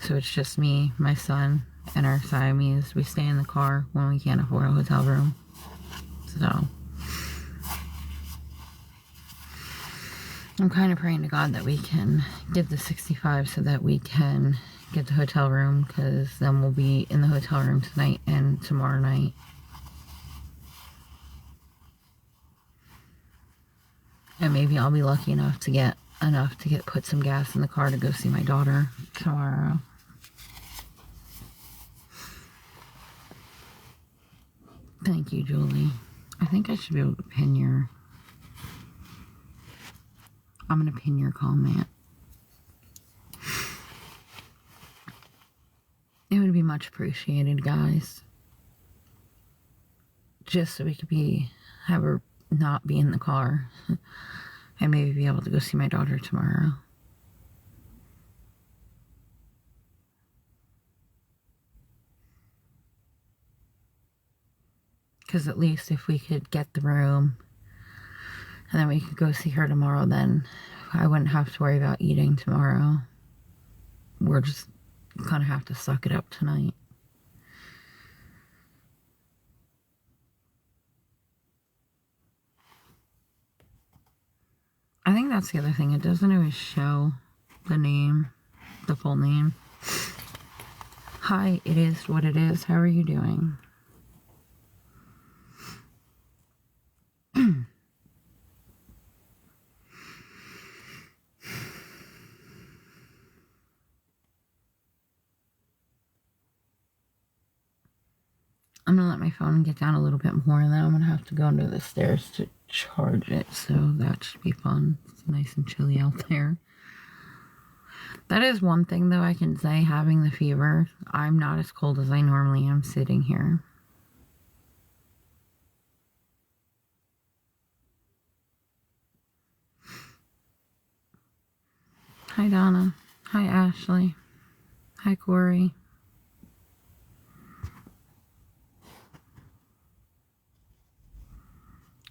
So it's just me, my son, and our Siamese. We stay in the car when we can't afford a hotel room. So I'm kind of praying to God that we can get the 65 so that we can get the hotel room, because then we'll be in the hotel room tonight and tomorrow night. And maybe I'll be lucky enough to get put some gas in the car to go see my daughter tomorrow. Thank you, Julie. I think I should be able to pin your... I'm going to pin your comment. It would be much appreciated, guys. Just so we could have her not be in the car. And maybe be able to go see my daughter tomorrow. Because at least if we could get the room and then we could go see her tomorrow, then I wouldn't have to worry about eating tomorrow. We're just gonna have to suck it up tonight. I think that's the other thing. It doesn't always show the name, the full name. Hi, it is what it is. How are you doing? I'm going to let my phone get down a little bit more, and then I'm going to have to go under the stairs to charge it, so that should be fun. It's nice and chilly out there. That is one thing, though, I can say, having the fever, I'm not as cold as I normally am sitting here. Hi, Donna. Hi, Ashley. Hi, Corey.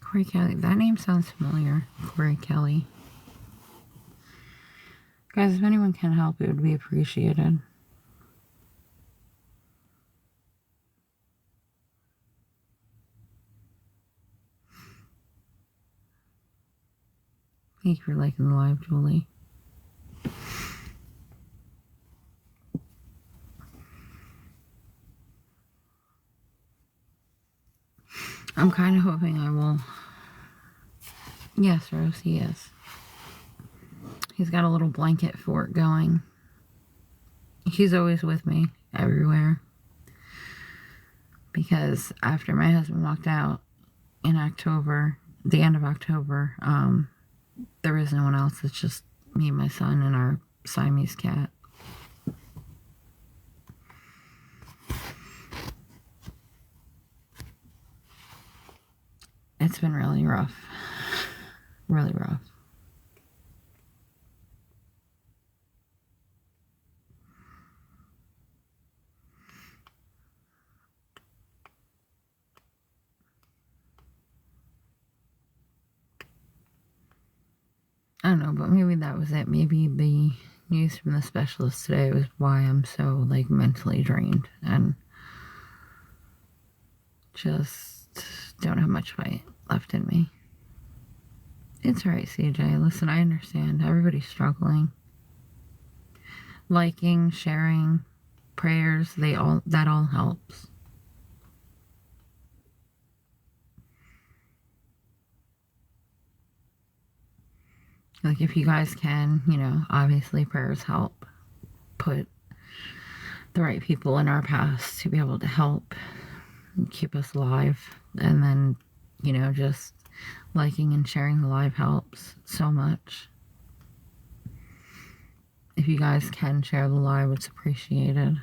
Corey Kelly. That name sounds familiar. Corey Kelly. Guys, if anyone can help, it would be appreciated. Thank you for liking the live, Julie. I'm kind of hoping I will. Yes, Rose, he is. He's got a little blanket fort going. He's always with me everywhere. Because after my husband walked out in October, the end of October, there is no one else. It's just me, my son, and our Siamese cat. It's been really rough. Really rough. I don't know, but maybe that was it. Maybe the news from the specialist today was why I'm so, like, mentally drained and just don't have much fight left in me. It's alright, CJ. Listen, I understand. Everybody's struggling. Liking, sharing, prayers, that all helps. Like, if you guys can, you know, obviously prayers help put the right people in our paths to be able to help and keep us alive. And then, you know, just liking and sharing the live helps so much. If you guys can share the live, it's appreciated.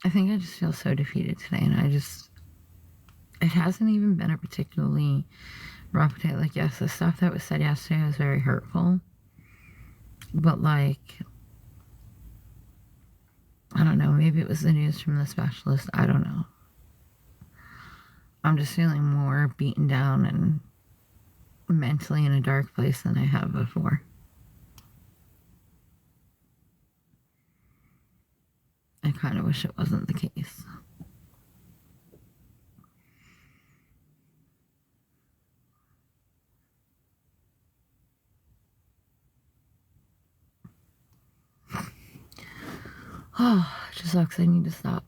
I think I just feel so defeated today, and it hasn't even been a particularly rough day. Like, yes, the stuff that was said yesterday was very hurtful, but, like, I don't know, maybe it was the news from the specialist, I don't know. I'm just feeling more beaten down and mentally in a dark place than I have before. I kind of wish it wasn't the case. Oh, it just sucks. I need to stop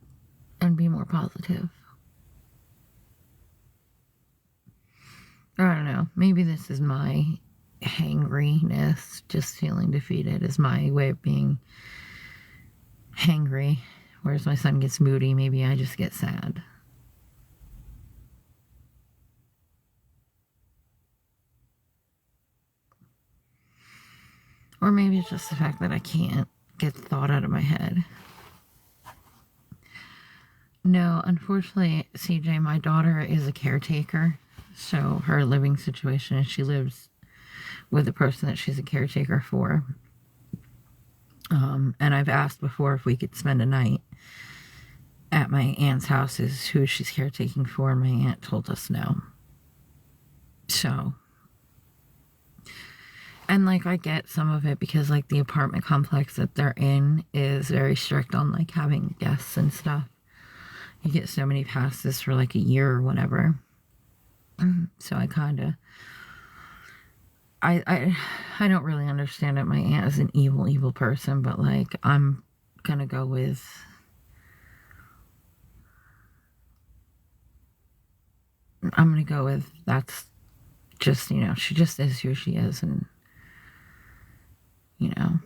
and be more positive. Or I don't know. Maybe this is my hangriness. Just feeling defeated is my way of being hangry. Whereas my son gets moody, maybe I just get sad. Or maybe it's just the fact that I can't get the thought out of my head. No, unfortunately, CJ, my daughter is a caretaker. So her living situation is she lives with the person that she's a caretaker for. And I've asked before if we could spend a night at my aunt's house, is who she's caretaking for. My aunt told us no. So, and like, I get some of it because like the apartment complex that they're in is very strict on like having guests and stuff. You get so many passes for like a year or whatever. So I kind of, I don't really understand it. My aunt is an evil person, but like, I'm gonna go with that's just, you know, she just is who she is, and you know,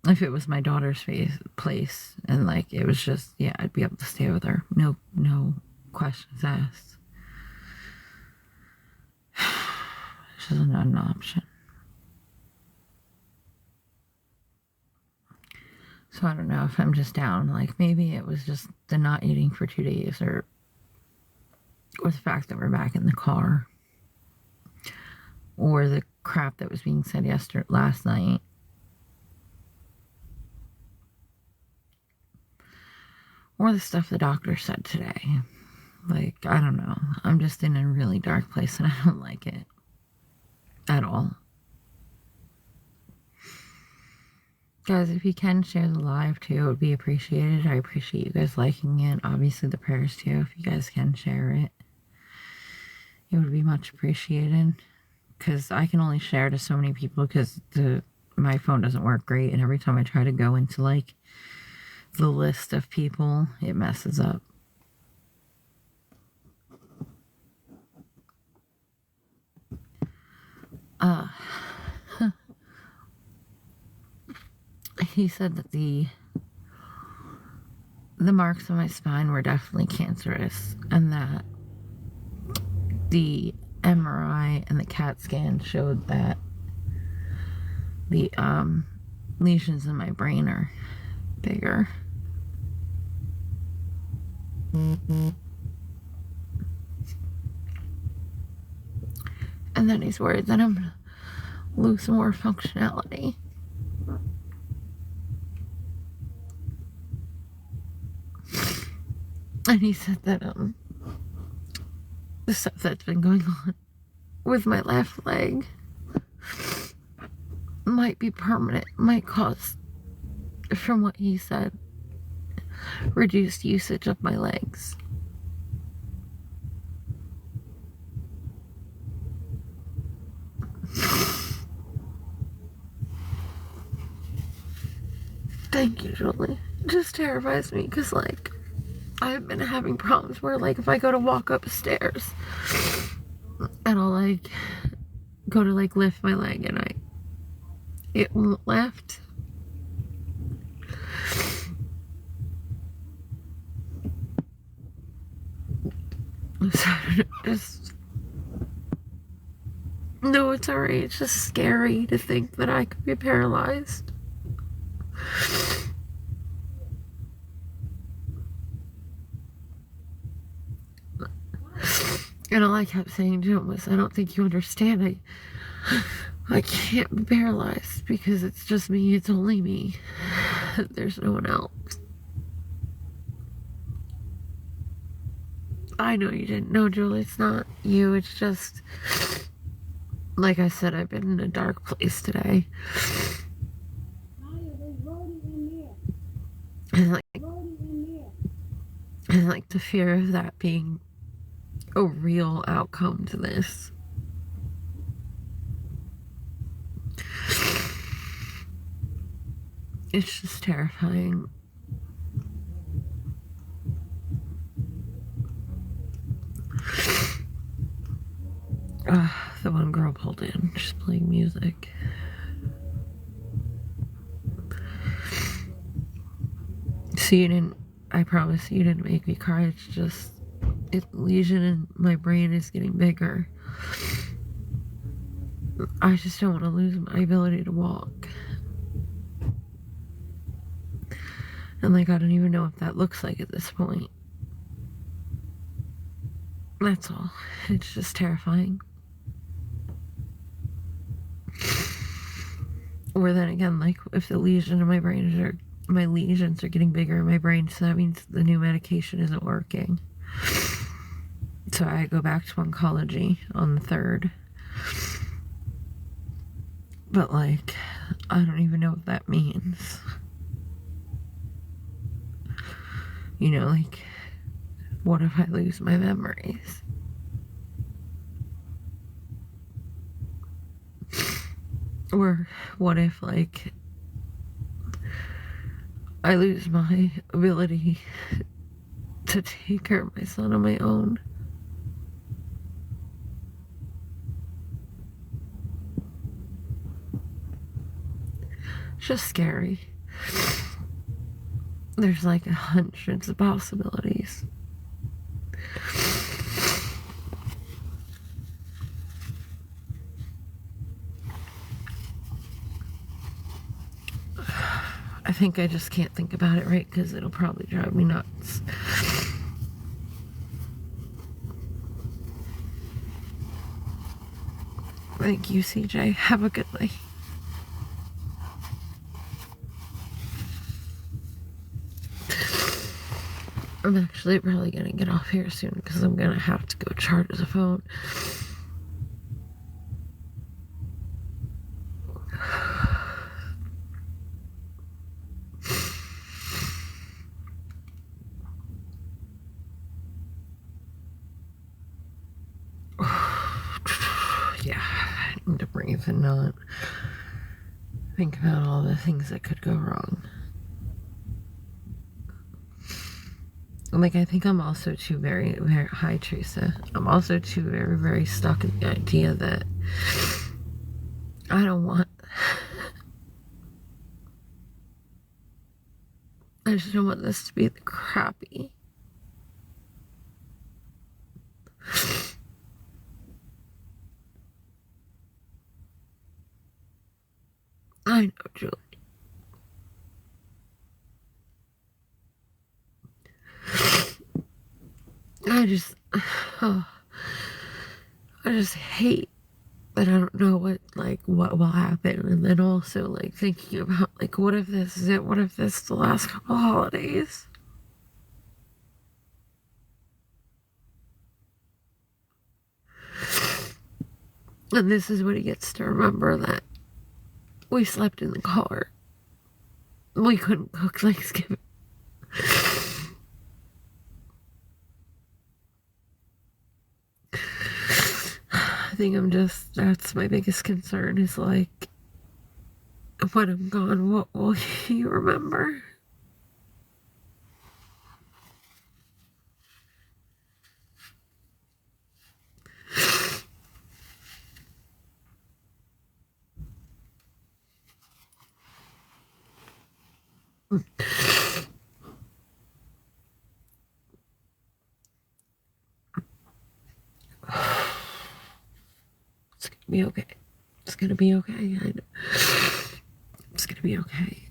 if it was my daughter's place and like it was just, yeah, I'd be able to stay with her, no questions asked. It's just not an option. So I don't know if I'm just down. Like, maybe it was just the not eating for 2 days, or the fact that we're back in the car, or the crap that was being said last night. Or the stuff the doctor said today. Like, I don't know. I'm just in a really dark place and I don't like it at all. Guys, if you can share the live too, it would be appreciated. I appreciate you guys liking it. Obviously the prayers too, if you guys can share it. It would be much appreciated. Because I can only share to so many people because my phone doesn't work great. And every time I try to go into like the list of people, it messes up. He said that the marks on my spine were definitely cancerous, and that the MRI and the CAT scan showed that the lesions in my brain are bigger. And then he's worried that I'm gonna lose more functionality. And he said that the stuff that's been going on with my left leg might be permanent, might cause, from what he said, reduced usage of my legs. Thank you, Julie. It just terrifies me because, like, I've been having problems where, like, if I go to walk upstairs and I'll, like, go to, like, lift my leg and it won't lift. So, just, no, it's alright. It's just scary to think that I could be paralyzed. And all I kept saying to him was, I don't think you understand. I can't be paralyzed because it's just me. It's only me. There's no one else. I know you didn't know, Julie. It's not you. It's just, like I said, I've been in a dark place today. And like the fear of that being a real outcome to this. It's just terrifying. The one girl pulled in, just playing music. So you didn't, I promise you didn't make me cry. It's just, lesion in my brain is getting bigger. I just don't want to lose my ability to walk. And like, I don't even know what that looks like at this point. That's all. It's just terrifying. Or then again, like, if the lesion in my brain are, my lesions are getting bigger in my brain, so that means the new medication isn't working. So I go back to oncology on the 3rd. But like, I don't even know what that means. You know, like, what if I lose my memories? Or what if, like, I lose my ability to take care of my son on my own? It's just scary. There's like hundreds of possibilities. I think I just can't think about it, right? Because it'll probably drive me nuts. Thank you, CJ. Have a good night. I'm actually probably gonna get off here soon because I'm gonna have to go charge the phone. Yeah, I need to breathe and not think about all the things that could go wrong. Like, I think I'm also too very, very, hi Teresa. I'm also too very, very stuck in the idea that I don't want, I just don't want this to be the crappy. I know, Julie. I just hate that I don't know what will happen. And then also, like, thinking about, like, what if this is it? What if this is the last couple holidays? And this is what he gets to remember, that we slept in the car. We couldn't cook Thanksgiving. I think that's my biggest concern is, like, when I'm gone, what will you remember? It's gonna be okay. It's gonna be okay. I know. It's gonna be okay.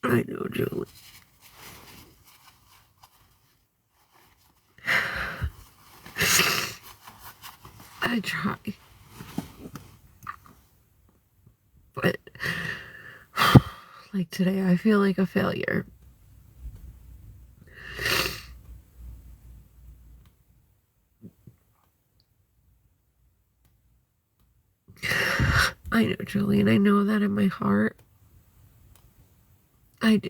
I know, Julie. I try. But, like today, I feel like a failure. I know, Julie, and I know that in my heart. I do.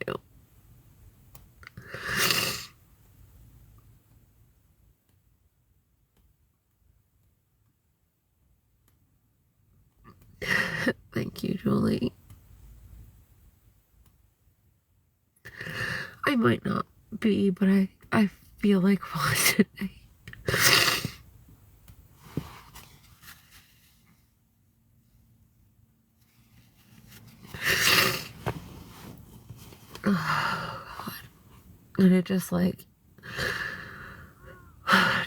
Thank you, Julie. I might not be, but I feel like one today. Oh, God. And it just like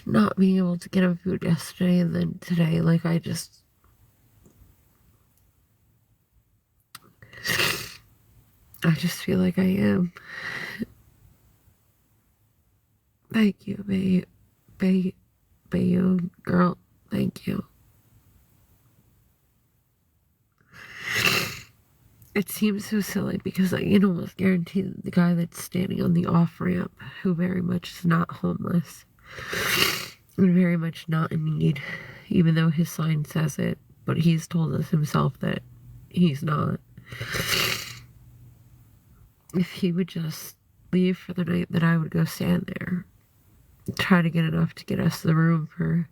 not being able to get him food yesterday and then today, like I just feel like I am. Thank you, babe, girl. Thank you. It seems so silly because I can almost guarantee that the guy that's standing on the off ramp, who very much is not homeless and very much not in need, even though his sign says it, but he's told us himself that he's not. If he would just leave for the night, that I would go stand there, try to get enough to get us the room for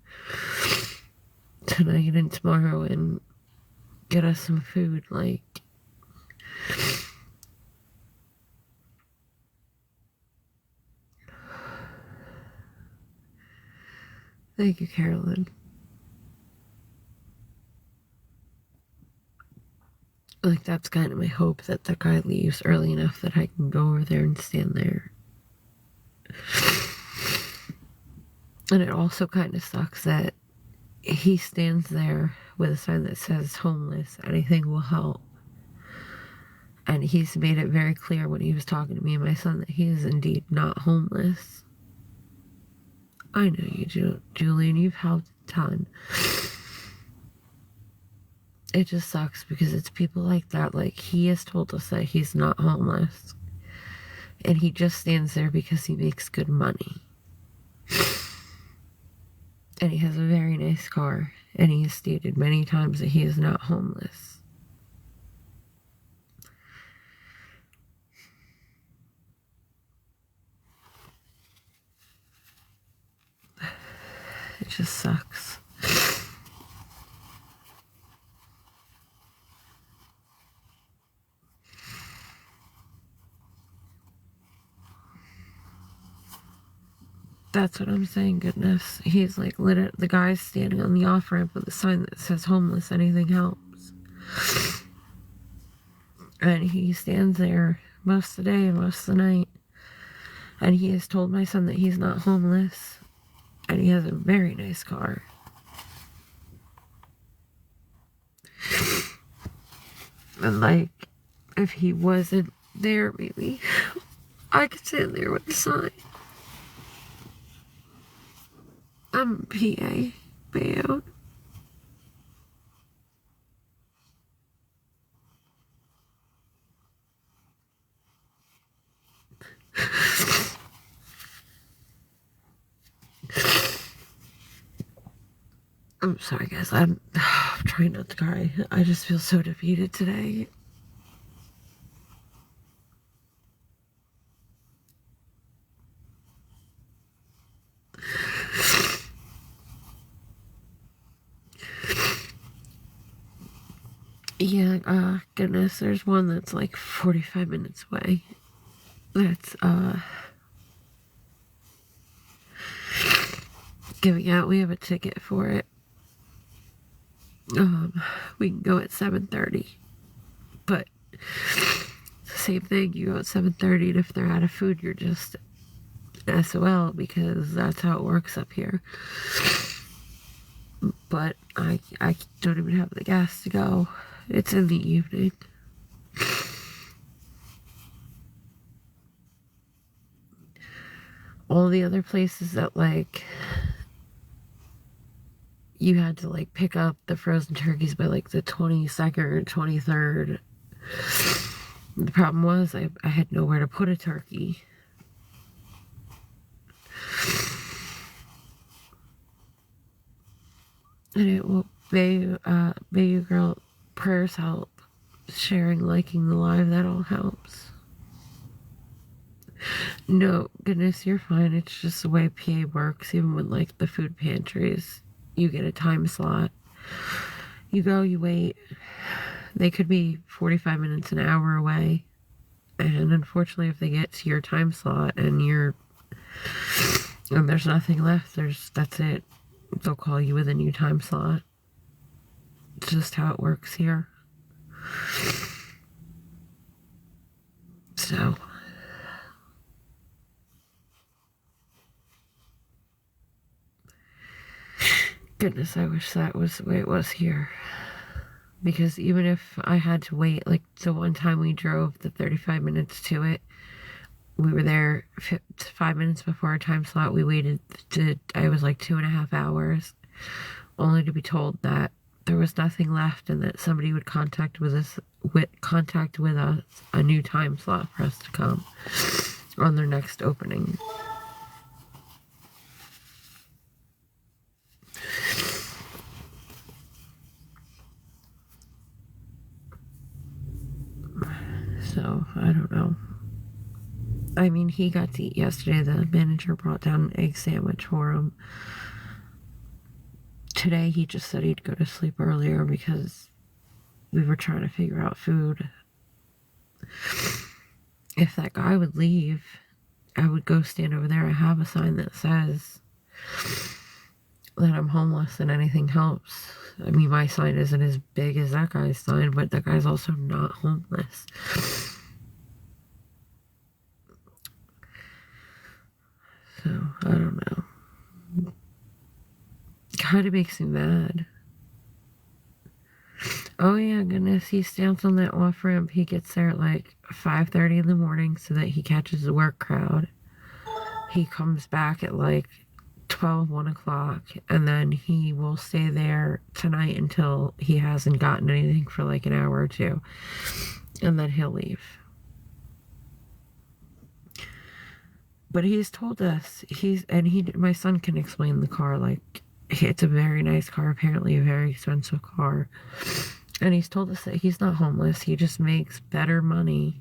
tonight and tomorrow and get us some food. Like, thank you, Carolyn. Like, that's kind of my hope, that the guy leaves early enough that I can go over there and stand there. And it also kind of sucks that he stands there with a sign that says homeless, anything will help. And he's made it very clear when he was talking to me and my son that he is indeed not homeless. I know you do, Julian. You've helped a ton. It just sucks because it's people like that. Like, he has told us that he's not homeless. And he just stands there because he makes good money. And he has a very nice car. And he has stated many times that he is not homeless. It just sucks. That's what I'm saying, goodness. He's like, the guy's standing on the off-ramp with a sign that says homeless, anything helps. And he stands there most of the day and most of the night. And he has told my son that he's not homeless. And he has a very nice car. And like, if he wasn't there, maybe I could stand there with the sign. I'm PA, Bayonne. I'm sorry, guys. I'm trying not to cry. I just feel so defeated today. Yeah, goodness, there's one that's like 45 minutes away. That's, giving out. We have a ticket for it. We can go at 7:30. But same thing, you go at 7:30, and if they're out of food, you're just SOL, because that's how it works up here. But I don't even have the gas to go. It's in the evening. All the other places that, like, you had to, like, pick up the frozen turkeys by, like, the 22nd or 23rd. The problem was I had nowhere to put a turkey. And it will, baby girl, prayers help. Sharing, liking the live, that all helps. No, goodness, you're fine. It's just the way PA works. Even with, like, the food pantries, you get a time slot. You go, you wait. They could be 45 minutes, an hour away. And unfortunately, if they get to your time slot and there's nothing left, that's it. They'll call you with a new time slot. It's just how it works here. So, goodness, I wish that was the way it was here. Because even if I had to wait, like the one time we drove the 35 minutes to it, we were there 5 minutes before our time slot. We waited I was like 2.5 hours, only to be told that there was nothing left and that somebody would contact with us a new time slot for us to come on their next opening. So, I don't know. I mean, he got to eat yesterday. The manager brought down an egg sandwich for him. Today, he just said he'd go to sleep earlier because we were trying to figure out food. If that guy would leave, I would go stand over there. I have a sign that says that I'm homeless and anything helps. I mean, my sign isn't as big as that guy's sign, but that guy's also not homeless. So, I don't know. Kind of makes me mad. Oh yeah, goodness, he stands on that off ramp. He gets there at like 5:30 in the morning so that he catches the work crowd. He comes back at like 12, 1 o'clock, and then he will stay there tonight until he hasn't gotten anything for like an hour or two, and then he'll leave. But he's told us, my son can explain the car, like, it's a very nice car, apparently a very expensive car. And he's told us that he's not homeless. He just makes better money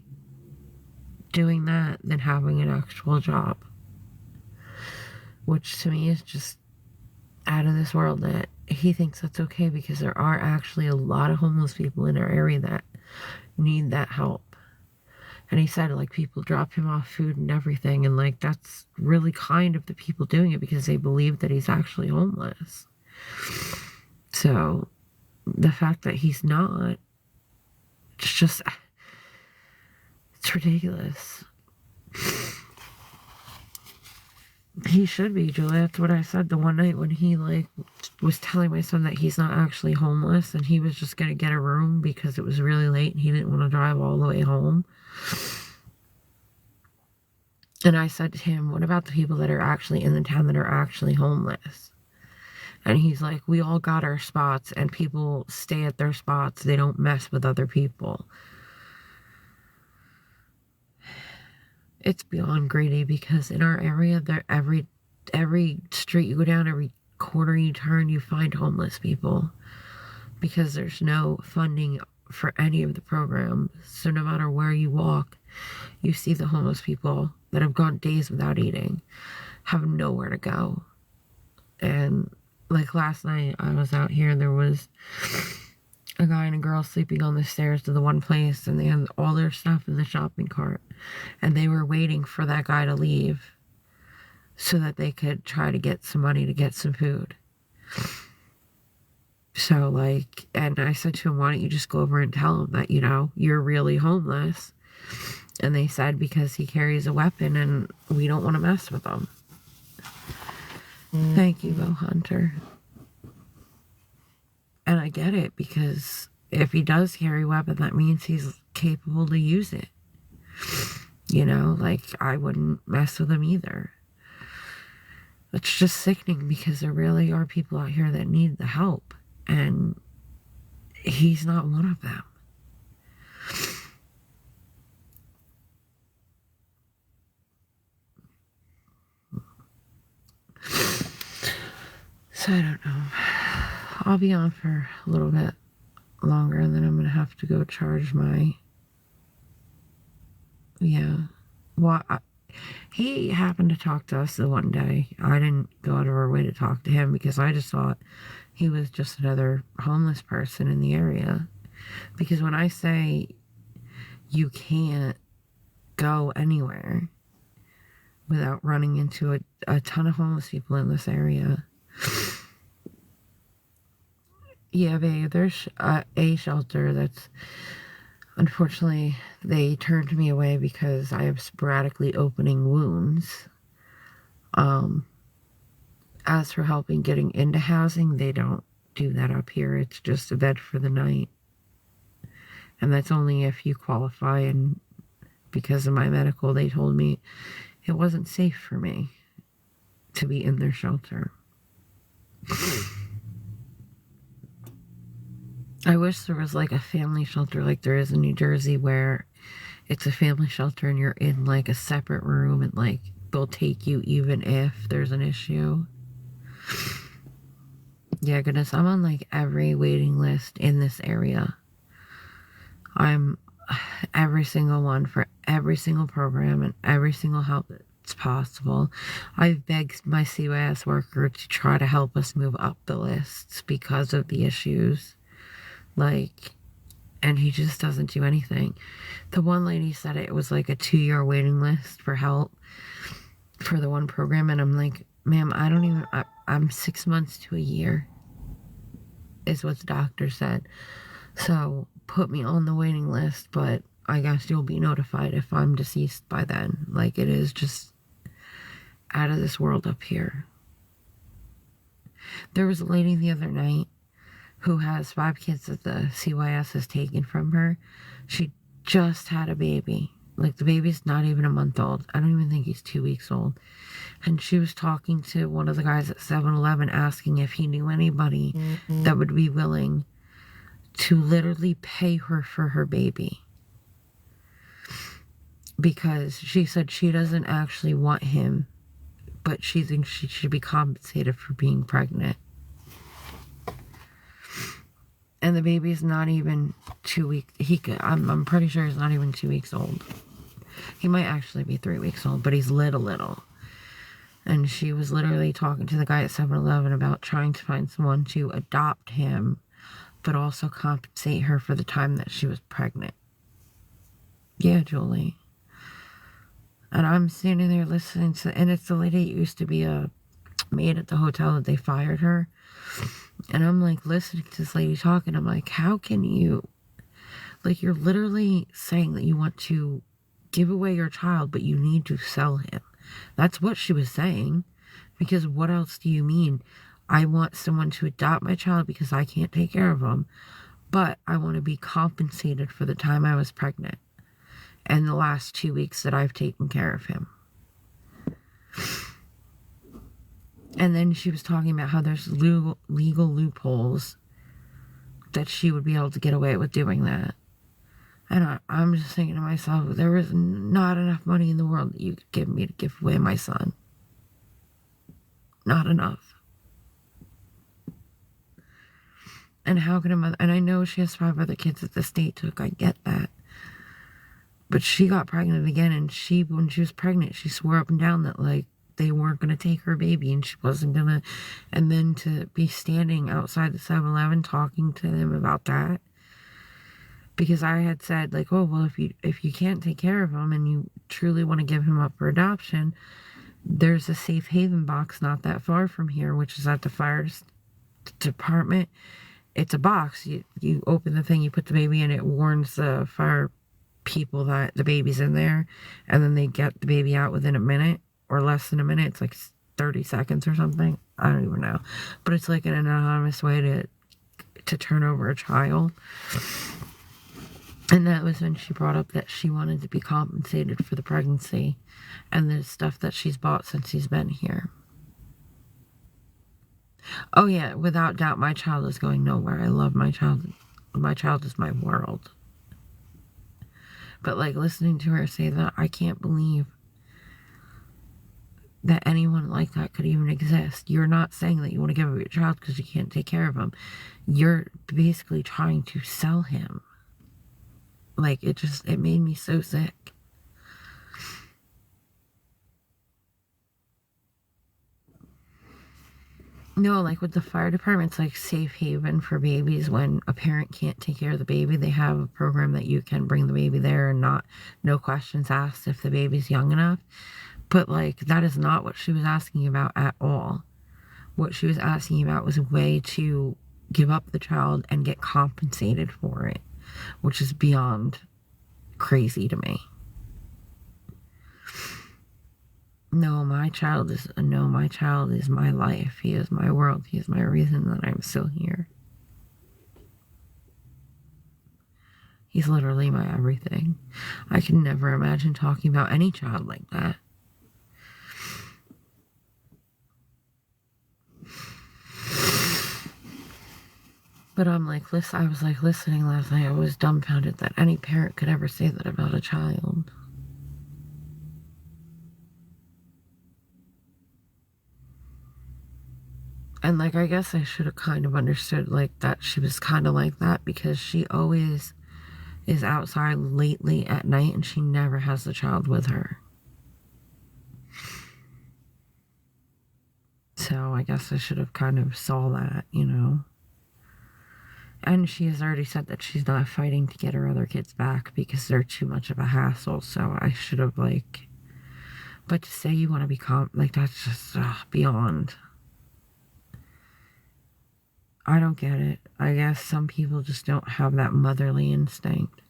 doing that than having an actual job. Which to me is just out of this world, that he thinks that's okay, because there are actually a lot of homeless people in our area that need that help. And he said, like, people drop him off food and everything, and, like, that's really kind of the people doing it because they believe that he's actually homeless. So, the fact that he's not, it's ridiculous. He should be, Julie. That's what I said the one night when he, like, was telling my son that he's not actually homeless and he was just going to get a room because it was really late and he didn't want to drive all the way home. And I said to him, what about the people that are actually in the town that are actually homeless? And he's like, we all got our spots and people stay at their spots. They don't mess with other people. It's beyond greedy, because in our area, every street you go down, every corner you turn, you find homeless people, because there's no funding for any of the programs. So no matter where you walk, you see the homeless people that have gone days without eating, have nowhere to go. And like last night, I was out here and there was a guy and a girl sleeping on the stairs to the one place, and they had all their stuff in the shopping cart, and they were waiting for that guy to leave so that they could try to get some money to get some food. So, like, and I said to him, why don't you just go over and tell him that, you know, you're really homeless? And they said because he carries a weapon and we don't want to mess with him. Thank you, Bo Hunter. And I get it, because if he does carry a weapon, that means he's capable to use it. You know, like, I wouldn't mess with him either. It's just sickening, because there really are people out here that need the help. And he's not one of them. So I don't know. I'll be on for a little bit longer, and then I'm going to have to go charge my... Yeah. Well, he happened to talk to us the one day. I didn't go out of our way to talk to him, because I just thought he was just another homeless person in the area. Because when I say you can't go anywhere without running into a ton of homeless people in this area. Yeah, there's a shelter that's, unfortunately, they turned me away because I have sporadically opening wounds. As for helping getting into housing, they don't do that up here. It's just a bed for the night. And that's only if you qualify, and because of my medical, they told me it wasn't safe for me to be in their shelter. I wish there was like a family shelter like there is in New Jersey, where it's a family shelter and you're in like a separate room, and like they'll take you even if there's an issue. Yeah, goodness, I'm on like every waiting list in this area. I'm every single one for every single program and every single help that's possible. I've begged my CYS worker to try to help us move up the lists because of the issues. Like, and he just doesn't do anything. The one lady said it was like a 2-year waiting list for help for the one program, and I'm like, ma'am, I'm 6 months to a year, is what the doctor said. So put me on the waiting list, but I guess you'll be notified if I'm deceased by then. Like, it is just out of this world up here. There was a lady the other night who has 5 kids that the CYS has taken from her. She just had a baby. Like, the baby's not even a month old. I don't even think he's 2 weeks old. And she was talking to one of the guys at 7-Eleven, asking if he knew anybody that would be willing to literally pay her for her baby. Because she said she doesn't actually want him, but she thinks she should be compensated for being pregnant. And the baby's not even 2 weeks. I'm pretty sure he's not even 2 weeks old. He might actually be 3 weeks old, but he's little. And she was literally talking to the guy at 7-Eleven about trying to find someone to adopt him, but also compensate her for the time that she was pregnant. Yeah, Julie. And I'm standing there listening to, and it's the lady that used to be a maid at the hotel that they fired her. And I'm like listening to this lady talk, and I'm like, how can you, like, you're literally saying that you want to give away your child, but you need to sell him. That's what she was saying. Because what else do you mean? I want someone to adopt my child because I can't take care of him, but I want to be compensated for the time I was pregnant and the last 2 weeks that I've taken care of him. And then she was talking about how there's legal loopholes that she would be able to get away with doing that. And I'm just thinking to myself, there is not enough money in the world that you could give me to give away my son. Not enough. And how can a mother, and I know she has 5 other kids that the state took, I get that. But she got pregnant again, and when she was pregnant, she swore up and down that, like, they weren't going to take her baby, and she wasn't going to, and then to be standing outside the 7-Eleven talking to them about that, because I had said, like, oh, well, if you can't take care of him and you truly want to give him up for adoption, there's a safe haven box not that far from here, which is at the fire department. It's a box. You open the thing, you put the baby in, it warns the fire people that the baby's in there, and then they get the baby out within a minute or less than a minute. It's like 30 seconds or something. I don't even know. But it's like an anonymous way to turn over a child. And that was when she brought up that she wanted to be compensated for the pregnancy and the stuff that she's bought since he's been here. Oh yeah, without doubt, my child is going nowhere. I love my child. My child is my world. But like listening to her say that, I can't believe that anyone like that could even exist. You're not saying that you want to give up your child because you can't take care of him. You're basically trying to sell him. Like, it made me so sick. No, like with the fire department, it's like safe haven for babies. When a parent can't take care of the baby, they have a program that you can bring the baby there and no questions asked if the baby's young enough. But like, that is not what she was asking about at all. What she was asking about was a way to give up the child and get compensated for it, which is beyond crazy to me. No, my child is my life. He is my world. He is my reason that I'm still here. He's literally my everything. I can never imagine talking about any child like that. But I was like listening last night. I was dumbfounded that any parent could ever say that about a child. And like, I guess I should have kind of understood like that she was kind of like that, because she always is outside lately at night and she never has the child with her. So I guess I should have kind of saw that, you know. And she has already said that she's not fighting to get her other kids back because they're too much of a hassle. So I should have but to say you want to be that's just beyond. I don't get it. I guess some people just don't have that motherly instinct.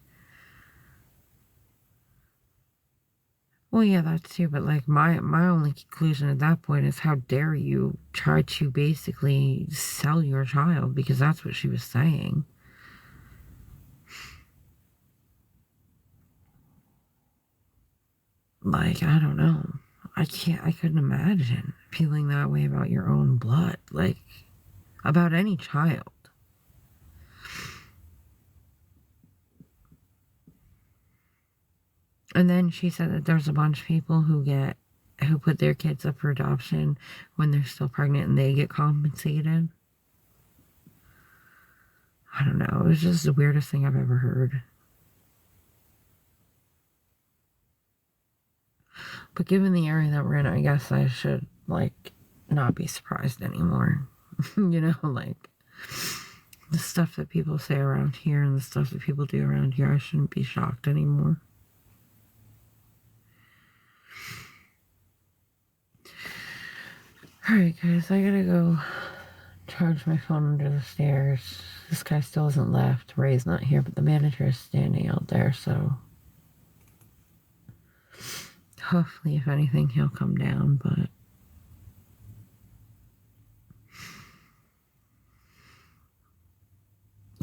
Well, yeah, that too, but like my only conclusion at that point is, how dare you try to basically sell your child, because that's what she was saying. Like, I don't know. I couldn't imagine feeling that way about your own blood, like about any child. And then she said that there's a bunch of people who put their kids up for adoption when they're still pregnant and they get compensated. I don't know. It was just the weirdest thing I've ever heard. But given the area that we're in, I guess I should, not be surprised anymore. You know, the stuff that people say around here and the stuff that people do around here, I shouldn't be shocked anymore. Alright guys, I gotta go charge my phone under the stairs. This guy still hasn't left. Ray's not here, but the manager is standing out there, so hopefully, if anything, he'll come down, but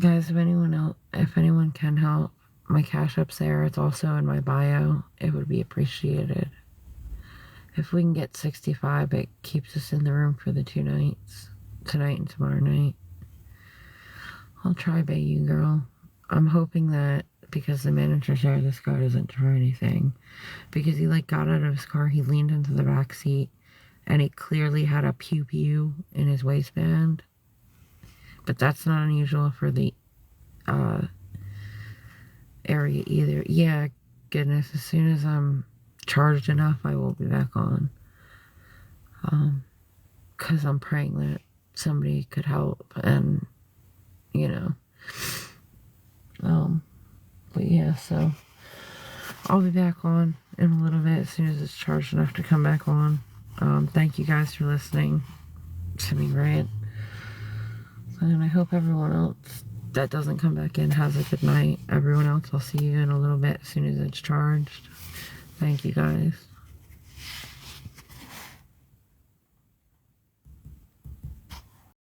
guys, if anyone can help, my Cash App's there. It's also in my bio. It would be appreciated. If we can get 65, it keeps us in the room for the 2 nights, tonight and tomorrow night. I'll try you, girl. I'm hoping that because the manager's there, this guy doesn't try anything. Because he got out of his car, he leaned into the back seat, and he clearly had a pew-pew in his waistband. But that's not unusual for the area either. Yeah, goodness, as soon as I'm charged enough, I will be back on. Because I'm praying that somebody could help, and, But yeah, so I'll be back on in a little bit as soon as it's charged enough to come back on. Thank you guys for listening to me rant. And I hope everyone else that doesn't come back in has a good night. Everyone else, I'll see you in a little bit as soon as it's charged. Thank you guys.